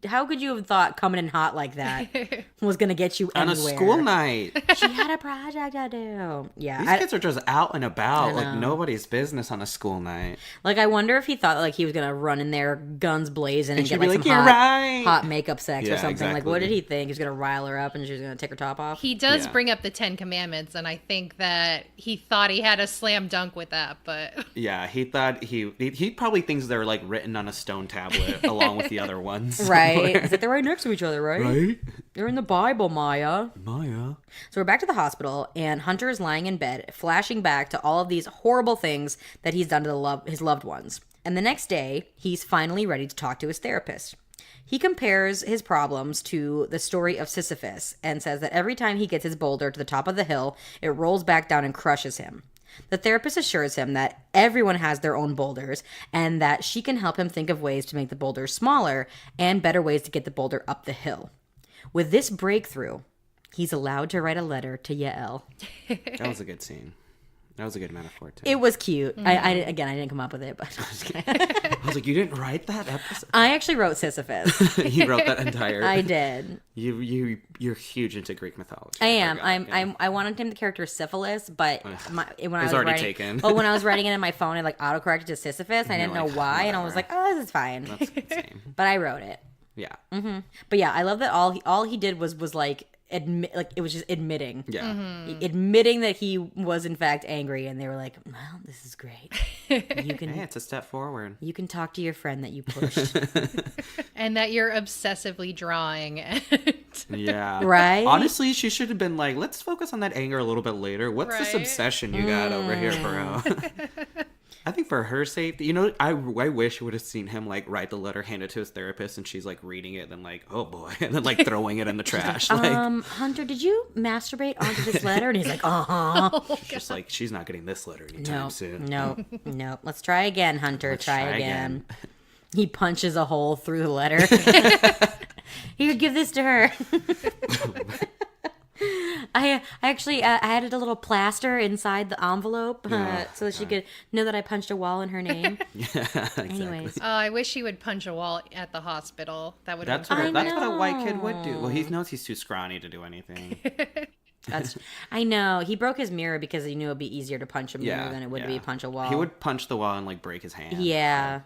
How could you have thought coming in hot like that was going to get you anywhere? On a school night. She had a project to do. Yeah. These kids are just out and about like nobody's business on a school night. Like, I wonder if he thought like he was going to run in there guns blazing and get like some hot makeup sex or something. Exactly. Like, what did he think? He was going to rile her up and she was going to take her top off? He does bring up the 10 Commandments, and I think that he thought he had a slam dunk with that, but... Yeah, he thought he probably thinks they're like written on a stone tablet along with the other ones. Right. It's like they're right next to each other, right? Right? They're in the Bible, Maya. Maya. So we're back to the hospital, and Hunter is lying in bed, flashing back to all of these horrible things that he's done to his loved ones. And the next day, he's finally ready to talk to his therapist. He compares his problems to the story of Sisyphus and says that every time he gets his boulder to the top of the hill, it rolls back down and crushes him. The therapist assures him that everyone has their own boulders and that she can help him think of ways to make the boulders smaller and better ways to get the boulder up the hill. With this breakthrough, he's allowed to write a letter to Yael. That was a good scene. That was a good metaphor, too. It was cute. Mm-hmm. I didn't come up with it, but... I was like, you didn't write that episode? I actually wrote Sisyphus. You wrote that entire... I did. You're huge into Greek mythology. I am. I wanted to name the character Syphilis, but when I was already writing, taken. Well, when I was writing it in my phone, it like autocorrected to Sisyphus. I didn't know why, whatever. And I was like, oh, this is fine. That's insane. But I wrote it. Yeah. Mm-hmm. But yeah, I love that all he did was like it was just admitting. Yeah. Admitting that he was in fact angry, and they were like, well, this is great. You can, Hey, it's a step forward. you can talk to your friend that you pushed. And that you're obsessively drawing. Yeah. Right? Honestly, she should have been like, let's focus on that anger a little bit later. What's this Right. obsession you got over here, bro? I think for her safety, I wish we would have seen him like write the letter, hand it to his therapist, and she's like reading it, and then like, oh boy, and then like throwing it in the trash. Like, Hunter, did you masturbate onto this letter? And he's like, uh-huh. just like, she's not getting this letter anytime soon. No. Let's try again, Hunter. Try again. He punches a hole through the letter. He would give this to her. I actually I added a little plaster inside the envelope so that she could know that I punched a wall in her name. Yeah, exactly. Anyways. I wish he would punch a wall at the hospital. That would That's have what been that's what a white kid would do. Well, he knows he's too scrawny to do anything. I know. He broke his mirror because he knew it would be easier to punch a mirror Yeah, than it would yeah. be punch a wall. He would punch the wall and like break his hand. Yeah.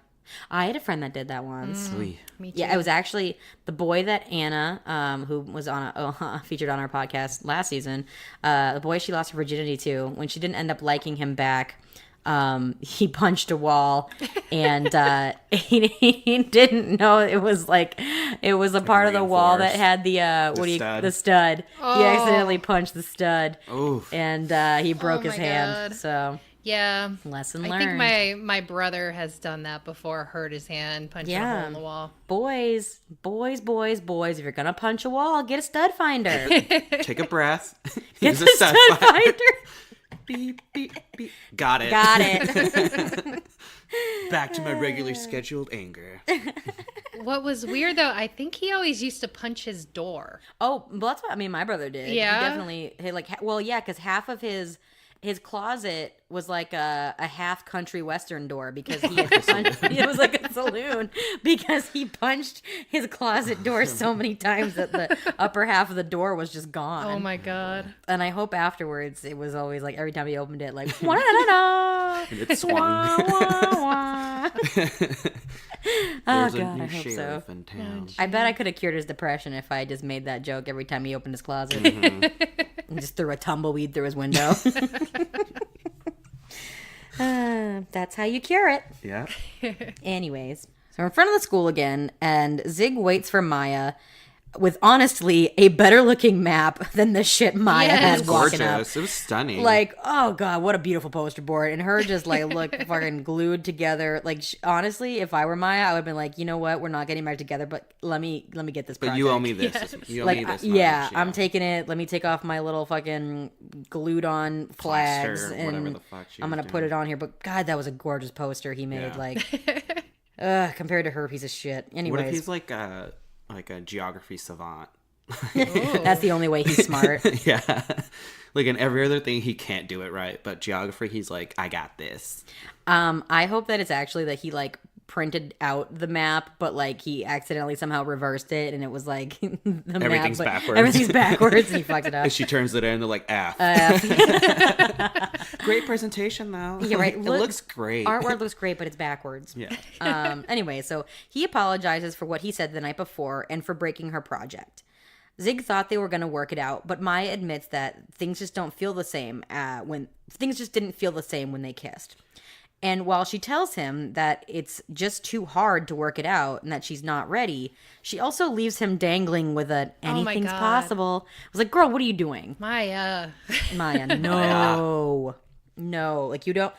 I had a friend that did that once. Oy. Me too. Yeah, it was actually the boy that Anna, who was featured on our podcast last season, the boy she lost her virginity to, when she didn't end up liking him back, he punched a wall, and he didn't know it was a part of the wall that had the stud. He accidentally punched the stud, Oof. and he broke his my hand. God. So Yeah. lesson I learned. think my brother has done that before, hurt his hand, punched a hole in the wall. Boys. If you're gonna punch a wall, get a stud finder. Take a breath. Get Use the a stud stud finder. finder. Beep, beep, beep. Got it. Got it. Back to my regularly scheduled anger. What was weird though, I think he always used to punch his door. Oh, well, that's what my brother did. Yeah? He definitely because half of his closet was like a half country western door because he had punched, it was like a saloon because he punched his closet door so many times that the upper half of the door was just gone. Oh my God. And I hope afterwards it was always like every time he opened it, like wah-da-da-da, And it swung. wah-wah-wah. There's God, a I new hope so. sheriff in town. I bet I could have cured his depression if I just made that joke every time he opened his closet. And just threw a tumbleweed through his window. That's how you cure it. Yeah. Anyways, so we're in front of the school again, and Zig waits for Maya with honestly a better looking map than the shit Maya Yes. had walking up. Gorgeous. It was stunning. Like, oh god, what a beautiful poster board, and her just like look fucking glued together. Like, honestly, if I were Maya, I would have been like, you know what, we're not getting married together, but let me get this project. But you owe me this. Yes. You owe Like, me this yeah, much, I'm taking it. Let me take off my little fucking glued on flags, Plaster, whatever and the fuck she I'm was gonna put doing. it on here. But god, that was a gorgeous poster he made. Yeah. Like, compared to her piece of shit. Anyways, What if he's like a geography savant? that's the only way he's smart. Yeah. Like in every other thing, he can't do it right. But geography, he's like, I got this. I hope that it's actually that he like printed out the map, but like he accidentally somehow reversed it, and it was like the Everything's map, but backwards. Everything's backwards, and he fucked it up. And she turns it in, they're like, F. Great presentation, though. Yeah, right. It looks great. Artwork looks great, but it's backwards. Yeah. Anyway, so he apologizes for what he said the night before and for breaking her project. Zig thought they were going to work it out, but Maya admits that things just don't feel the same things just didn't feel the same when they kissed. And while she tells him that it's just too hard to work it out and that she's not ready, she also leaves him dangling with a anything's God. possible. I was like, girl, what are you doing? Maya. Maya, no. No, like you don't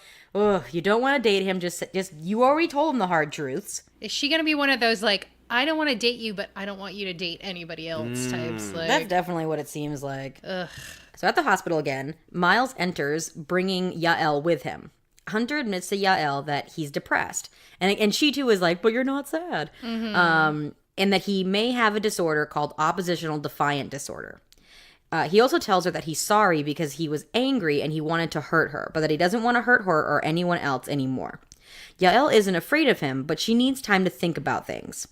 want to date him. Just you already told him the hard truths. Is she going to be one of those like, I don't want to date you, but I don't want you to date anybody else types? Like, That's definitely what it seems like. ugh. So at the hospital again, Miles enters, bringing Yael with him. Hunter admits to Yael that he's depressed, and she too is like, "But you're not sad," and that he may have a disorder called oppositional defiant disorder. He also tells her that he's sorry because he was angry and he wanted to hurt her, but that he doesn't want to hurt her or anyone else anymore. Yael isn't afraid of him, but she needs time to think about things.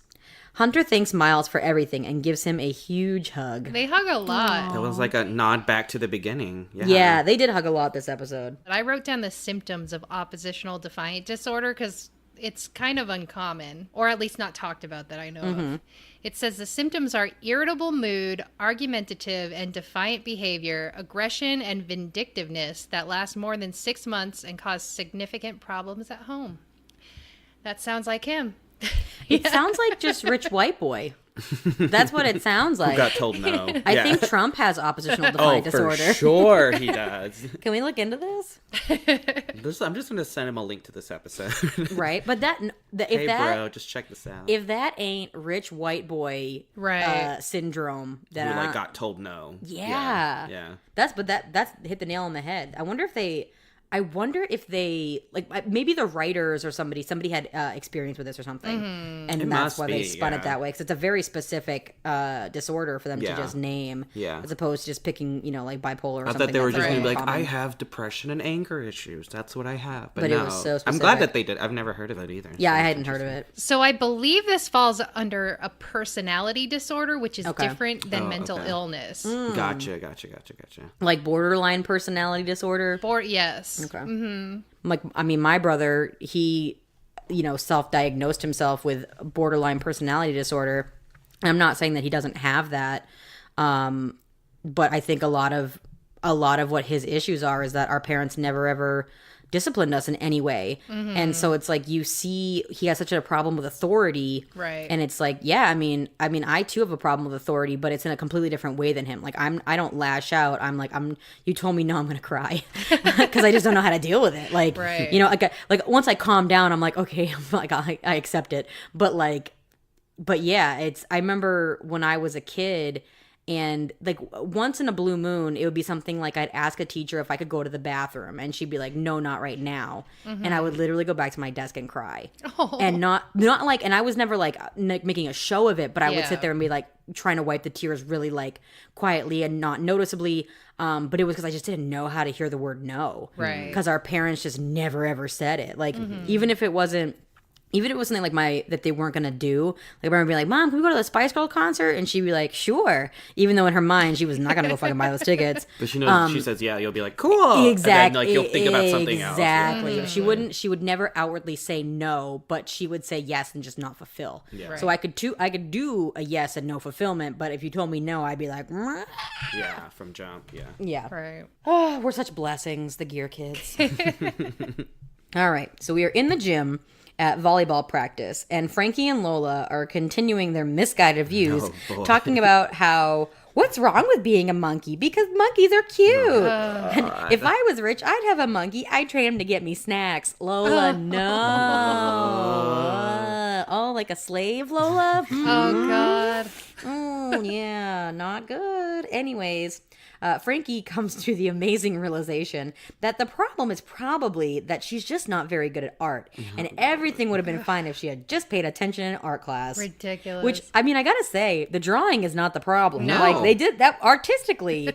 Hunter thanks Miles for everything and gives him a huge hug. They hug a lot. That was like a nod back to the beginning. Yeah, they did hug a lot this episode. I wrote down the symptoms of oppositional defiant disorder because it's kind of uncommon, or at least not talked about that I know of. It says the symptoms are irritable mood, argumentative and defiant behavior, aggression, and vindictiveness that last more than 6 months and cause significant problems at home. That sounds like him. It sounds like just rich white boy. That's what it sounds like. Who got told no. I think Trump has oppositional defiant disorder. For sure he does. Can we look into this? I'm just going to send him a link to this episode. Right, but hey, bro, just check this out. If that ain't rich white boy syndrome, then who got told no. Yeah. That's hit the nail on the head. I wonder if they like maybe the writers or somebody had experience with this or something, and that's why they spun it that way, because it's a very specific disorder for them to just name, as opposed to just picking like bipolar or something. I thought they were just going to be like, I have depression and anger issues. That's what I have. But no, it was so specific. I'm glad that they did. I've never heard of it either. Yeah, I hadn't heard of it. So I believe this falls under a personality disorder, which is different than mental illness. Gotcha. Like borderline personality disorder. Yes. Okay. Like, I mean, my brother, he, self-diagnosed himself with borderline personality disorder. I'm not saying that he doesn't have that, but I think a lot of what his issues are is that our parents never ever disciplined us in any way. And so it's like you see he has such a problem with authority, right? And it's like, I mean I too have a problem with authority, but it's in a completely different way than him. Like I don't lash out. I'm like, you told me no, I'm gonna cry because I just don't know how to deal with it. Like, right. Like once I calm down, I'm like, okay, I'm like I accept it. But yeah, I remember when I was a kid. And like once in a blue moon, it would be something like I'd ask a teacher if I could go to the bathroom, and she'd be like, "No, not right now." And I would literally go back to my desk and cry, and not like. And I was never like making a show of it, but I would sit there and be like trying to wipe the tears really like quietly and not noticeably. But it was because I just didn't know how to hear the word no, right? Because our parents just never ever said it. Like even if it was something like that they weren't gonna do, like I remember being like, "Mom, can we go to the Spice Girl concert?" And she'd be like, "Sure," even though in her mind she was not gonna go fucking buy those tickets. But she knows she says, "Yeah," you'll be like, "Cool." Exactly. And then, you'll think about something else. Exactly. She would never outwardly say no, but she would say yes and just not fulfill. Yeah. Right. So I could do a yes and no fulfillment, but if you told me no, I'd be like, "Mwah." Yeah, from jump. Yeah. Yeah. Right. Oh, we're such blessings, the Gear kids. All right, so we are in the gym at volleyball practice, and Frankie and Lola are continuing their misguided views, talking about how what's wrong with being a monkey, because monkeys are cute. And if I was rich, I'd have a monkey. I'd train him to get me snacks. Lola, no. Oh, like a slave, Lola? Oh, God. Yeah, not good. Anyways, Frankie comes to the amazing realization that the problem is probably that she's just not very good at art. And everything would have been fine if she had just paid attention in art class. Ridiculous. Which, I mean, I gotta say, the drawing is not the problem. No. Like, they did that artistically.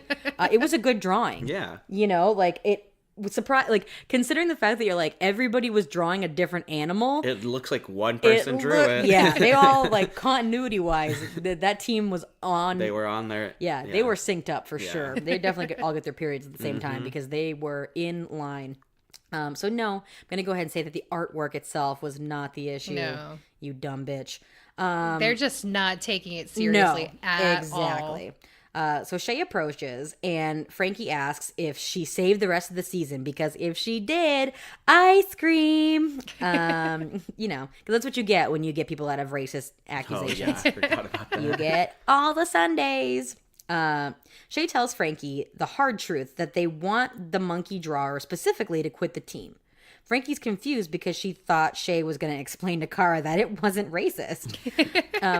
It was a good drawing. Yeah. Like, it was surprised, like, considering the fact that you're like, everybody was drawing a different animal. It looks like one person drew it. Yeah, they all, like, continuity-wise, that team was on. They were on there. Yeah, they were synced up for sure. They definitely all get their periods at the same time because they were in line. So no, I'm going to go ahead and say that the artwork itself was not the issue. No. You dumb bitch. They're just not taking it seriously at exactly. all. So Shay approaches, and Frankie asks if she saved the rest of the season, because if she did, ice cream. Because that's what you get when you get people out of racist accusations. Oh, yeah, I forgot about that. You get all the Sundays. Shay tells Frankie the hard truth that they want the monkey drawer specifically to quit the team. Frankie's confused because she thought Shay was going to explain to Kara that it wasn't racist.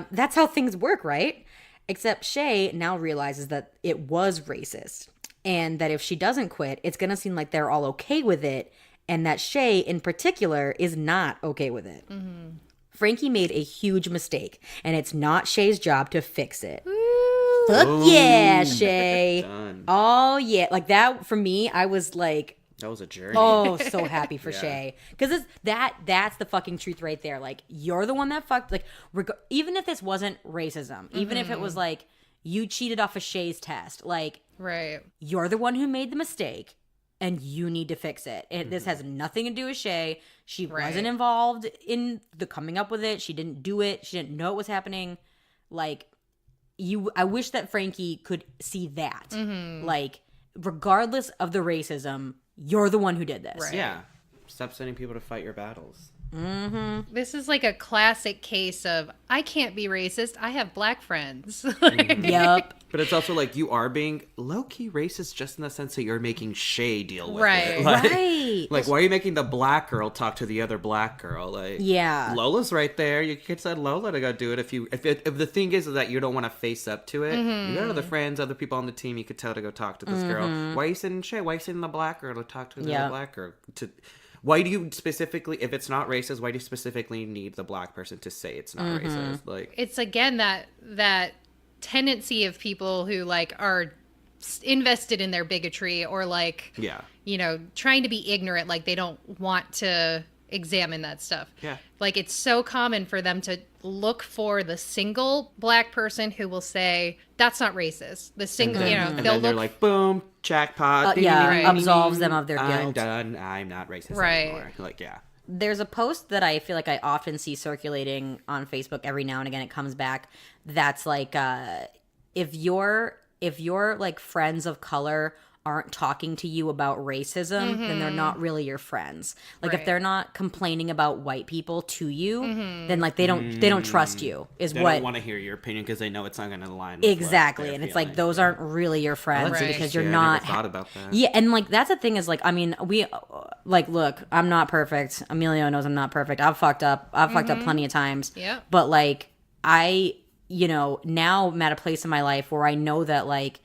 That's how things work, right? Except Shay now realizes that it was racist, and that if she doesn't quit, it's going to seem like they're all okay with it, and that Shay, in particular, is not okay with it. Mm-hmm. Frankie made a huge mistake, and it's not Shay's job to fix it. Ooh. Fuck yeah, Shay. Done. Oh, yeah. Like, that, for me, I was like... That was a journey. Oh, so happy for Shay. Because that's the fucking truth right there. Like, you're the one that fucked. Like, even if this wasn't racism, even if it was like, you cheated off of Shay's test, like, right, you're the one who made the mistake. and you need to fix it. This has nothing to do with Shay. She wasn't involved in the coming up with it. She didn't do it. She didn't know it was happening. Like, I wish that Frankie could see that. Like, regardless of the racism, you're the one who did this. Right. Yeah. Stop sending people to fight your battles. This is like a classic case of, I can't be racist. I have black friends. Yep. But it's also like, you are being low-key racist just in the sense that you're making Shay deal with Right. it. Like, Right. Like, why are you making the black girl talk to the other black girl? Like, Yeah. Lola's right there. You could send Lola to go do it if the thing is that you don't want to face up to it. You got other friends, other people on the team you could tell to go talk to this girl. Why are you sending Shay? Why are you sending the black girl to talk to the other black girl? Why do you specifically, if it's not racist, why do you specifically need the black person to say it's not racist? Like, It's again that tendency of people who like are invested in their bigotry or like, you know, trying to be ignorant, like they don't want to examine that stuff. Yeah. Like, it's so common for them to look for the single black person who will say, that's not racist. The single, you know, and they'll then they're look like, boom, jackpot. Absolves them of their guilt. I'm done. I'm not racist anymore. Like, yeah. There's a post that I feel like I often see circulating on Facebook every now and again. It comes back. That's like, if your like friends of color aren't talking to you about racism, then they're not really your friends. Like, if they're not complaining about white people to you, then like they don't trust you. They don't want to hear your opinion because they know it's not going to align. Exactly, and it's like those aren't really your friends because you're not. I never thought about that. Yeah, and like that's the thing is like, I mean, we like, look, I'm not perfect. Emilio knows I'm not perfect. I've fucked up. I've fucked up plenty of times. Yeah. But like now I'm at a place in my life where I know that like,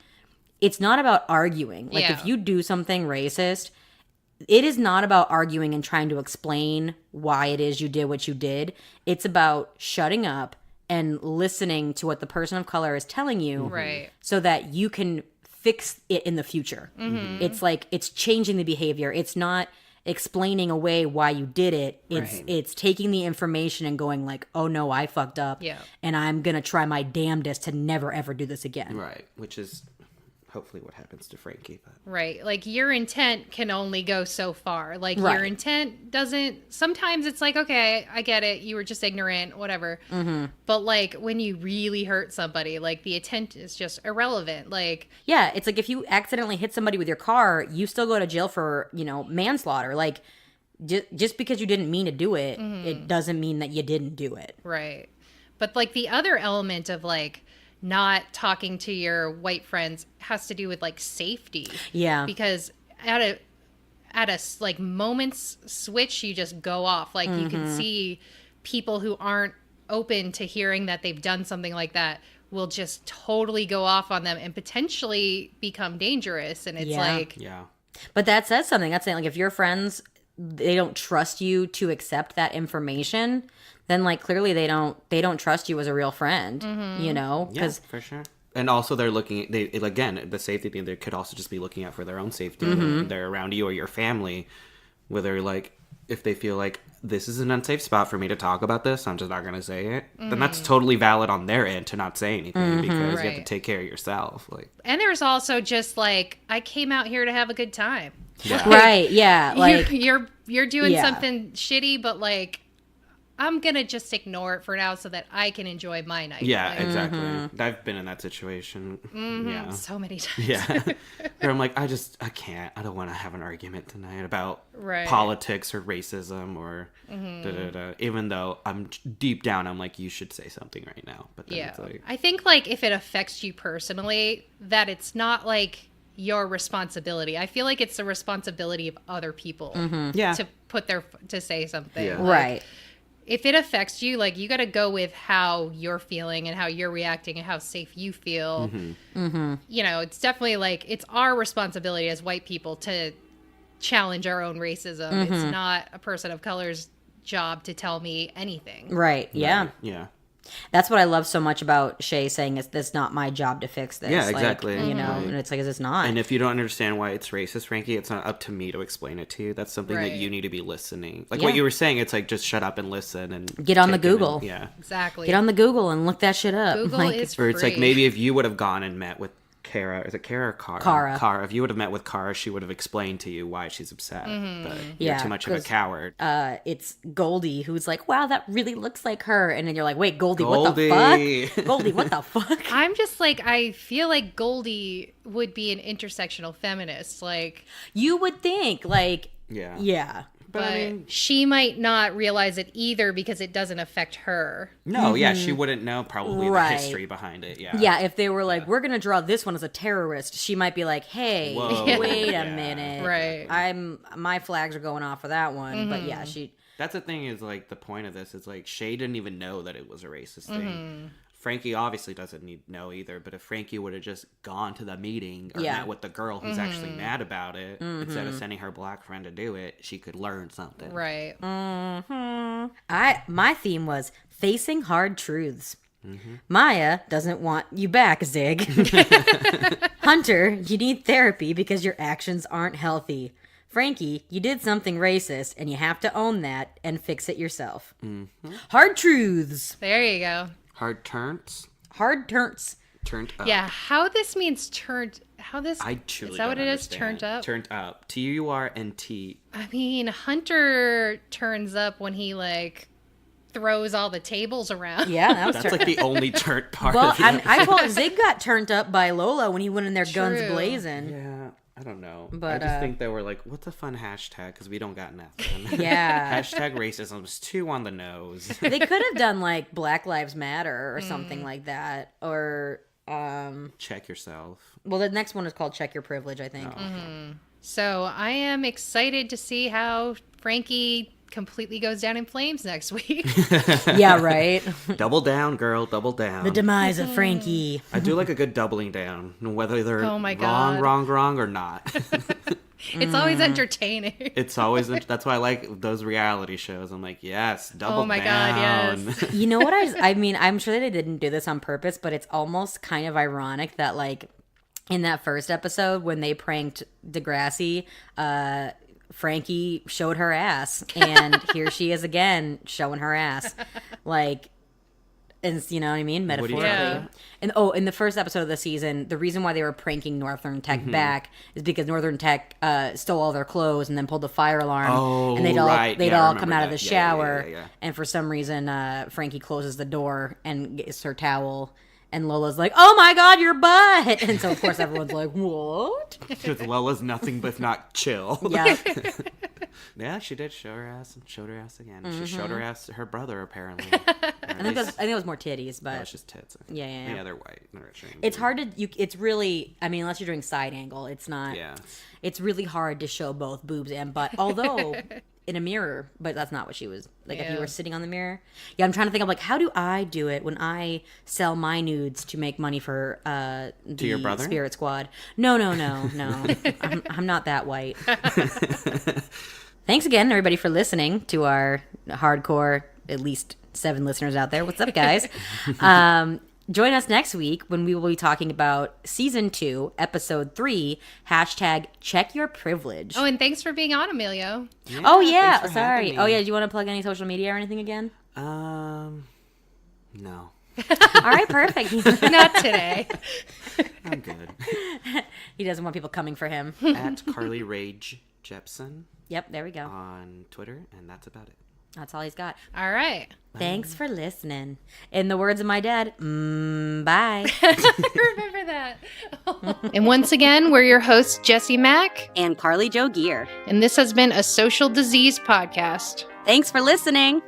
it's not about arguing. Like, if you do something racist, it is not about arguing and trying to explain why it is you did what you did. It's about shutting up and listening to what the person of color is telling you, so that you can fix it in the future. It's like, it's changing the behavior. It's not explaining away why you did it. It's taking the information and going like, oh no, I fucked up, and I'm gonna try my damnedest to never ever do this again. Right, which is hopefully what happens to Frankie. But. Right. Like, your intent can only go so far. Like, your intent doesn't, sometimes it's like, okay, I get it. You were just ignorant, whatever. But like, when you really hurt somebody, like, the intent is just irrelevant. Like, yeah, it's like if you accidentally hit somebody with your car, you still go to jail for, manslaughter. Like, just because you didn't mean to do it, it doesn't mean that you didn't do it. Right. But like, the other element of like, not talking to your white friends has to do with like safety. Yeah. Because at a like moment's switch, you just go off. Like, you can see people who aren't open to hearing that they've done something like that will just totally go off on them and potentially become dangerous. And it's But that says something. That's saying, like, if your friends, they don't trust you to accept that information, then like clearly they don't trust you as a real friend, because for sure. And also they're looking, again, the safety thing, they could also just be looking out for their own safety when they're around you or your family, whether like, if they feel like this is an unsafe spot for me to talk about this, I'm just not going to say it, then that's totally valid on their end to not say anything, because you have to take care of yourself. Like, and there's also just like, I came out here to have a good time. Yeah. Right. Yeah. Like, you're doing something shitty, but like, I'm going to just ignore it for now so that I can enjoy my night. Yeah, exactly. I've been in that situation. Yeah. So many times. Yeah. Where I'm like, I can't. I don't want to have an argument tonight about politics or racism or da-da-da. Even though I'm deep down, I'm like, you should say something right now. But then it's like, I think like if it affects you personally, that it's not like your responsibility. I feel like it's the responsibility of other people to say something. Yeah. Right. If it affects you, like, you got to go with how you're feeling and how you're reacting and how safe you feel. It's definitely like, it's our responsibility as white people to challenge our own racism. It's not a person of color's job to tell me anything. Right. Yeah. Right. Yeah. That's what I love so much about Shay saying, it's not my job to fix this. Yeah, exactly. Like, and it's like, it's not. And if you don't understand why it's racist, Frankie, it's not up to me to explain it to you. That's something that you need to be listening. Like what you were saying, it's like, just shut up and listen and get on the Google. Exactly. Get on the Google and look that shit up. Google is free. Or it's like, maybe if you would have gone and met with Kara. Is it Kara or Kara? Kara. Kara. If you would have met with Kara, she would have explained to you why she's upset. But you're Yeah, too much of a coward. It's Goldie who's like, wow, that really looks like her. And then you're like, wait, Goldie. What Goldie. the fuck? Goldie, what the fuck? I'm just like, I feel like Goldie would be an intersectional feminist. Like, You would think, like, Yeah. yeah. but I mean, she might not realize it either because it doesn't affect her. no, yeah, she wouldn't know probably Right. the history behind it. Yeah. Yeah, if they were like, we're gonna draw this one as a terrorist, she might be like, hey, Whoa. wait a Yeah. minute. Right. My flags are going off for that one. But yeah, she That's the thing is, like, the point of this is, like, Shay didn't even know that it was a racist thing. Frankie obviously doesn't know either, but if Frankie would have just gone to the meeting or met with the girl who's actually mad about it, instead of sending her black friend to do it, she could learn something. Right. my theme was facing hard truths. Maya doesn't want you back, Zig. Hunter, you need therapy because your actions aren't healthy. Frankie, you did something racist and you have to own that and fix it yourself. Hard truths. There you go. Hard turns? Hard turns. Turned up. Yeah, how this means turned. How this I truly is that don't what it is? understand. Turned up. Turned up. T-U-R-N-T. I mean, Hunter turns up when he like throws all the tables around. Yeah, that was That's like the only turned part Well, of the I thought Zig got turned up by Lola when he went in there guns True. blazing. Yeah, I don't know. But, I just think they were like, what's a fun hashtag? Because we don't got nothing. Yeah. Hashtag racism was too on the nose. They could have done like Black Lives Matter or something like that. Or, Check yourself. well, the next one is called Check Your Privilege, I think. So I am excited to see how Frankie completely goes down in flames next week. Yeah, right? Double down, girl. Double down. The demise of Frankie. I do like a good doubling down, whether they're Oh my God. wrong or not. It's always entertaining. It's always that's why I like those reality shows. I'm like, yes, double Oh my down. God, yes. You know what I mean, I'm sure they didn't do this on purpose, but it's almost kind of ironic that like in that first episode when they pranked Degrassi, Frankie showed her ass, and here she is again showing her ass, like, and you know what I mean, What do you metaphorically. Yeah. And in the first episode of the season, the reason why they were pranking Northern Tech back is because Northern Tech stole all their clothes and then pulled the fire alarm, Oh, and they'd all right. they'd Yeah, I all come out remember of the that. Yeah, shower, yeah. and for some reason, Frankie closes the door and gets her towel. And Lola's like, "Oh my God, your butt!" And so of course everyone's like, "What?" Because Lola's nothing but not chill. Yeah, Yeah, she did show her ass and showed her ass again. She showed her ass to her brother, apparently. I think it was more titties, but it's just tits. Yeah. Yeah, they're white. They're Asian. it's hard to it's really, I mean, unless you're doing side angle, it's not. Yeah. It's really hard to show both boobs and butt. Although in a mirror, but that's not what she was like. If you Yeah. were sitting on the mirror, yeah. I'm trying to think of like, how do I do it when I sell my nudes to make money for the your brother? Spirit Squad? No. I'm not that white. Thanks again, everybody, for listening to our hardcore, at least 7 listeners out there. What's up, guys? Join us next week when we will be talking about Season 2, Episode 3, hashtag Check Your Privilege. Oh, and thanks for being on, Emilio. Oh, yeah. thanks for Sorry. having Oh, me. yeah. Do you want to plug any social media or anything again? No. All right, perfect. Not today. I'm good. He doesn't want people coming for him. At Carly Rage Jepson Yep, there we go. on Twitter, and that's about it. That's all he's got. All right. Thanks for listening. In the words of my dad, bye. Remember that. And once again, we're your hosts, Jesse Mack, And Carly Joe Gear. and this has been a Social Disease Podcast. Thanks for listening.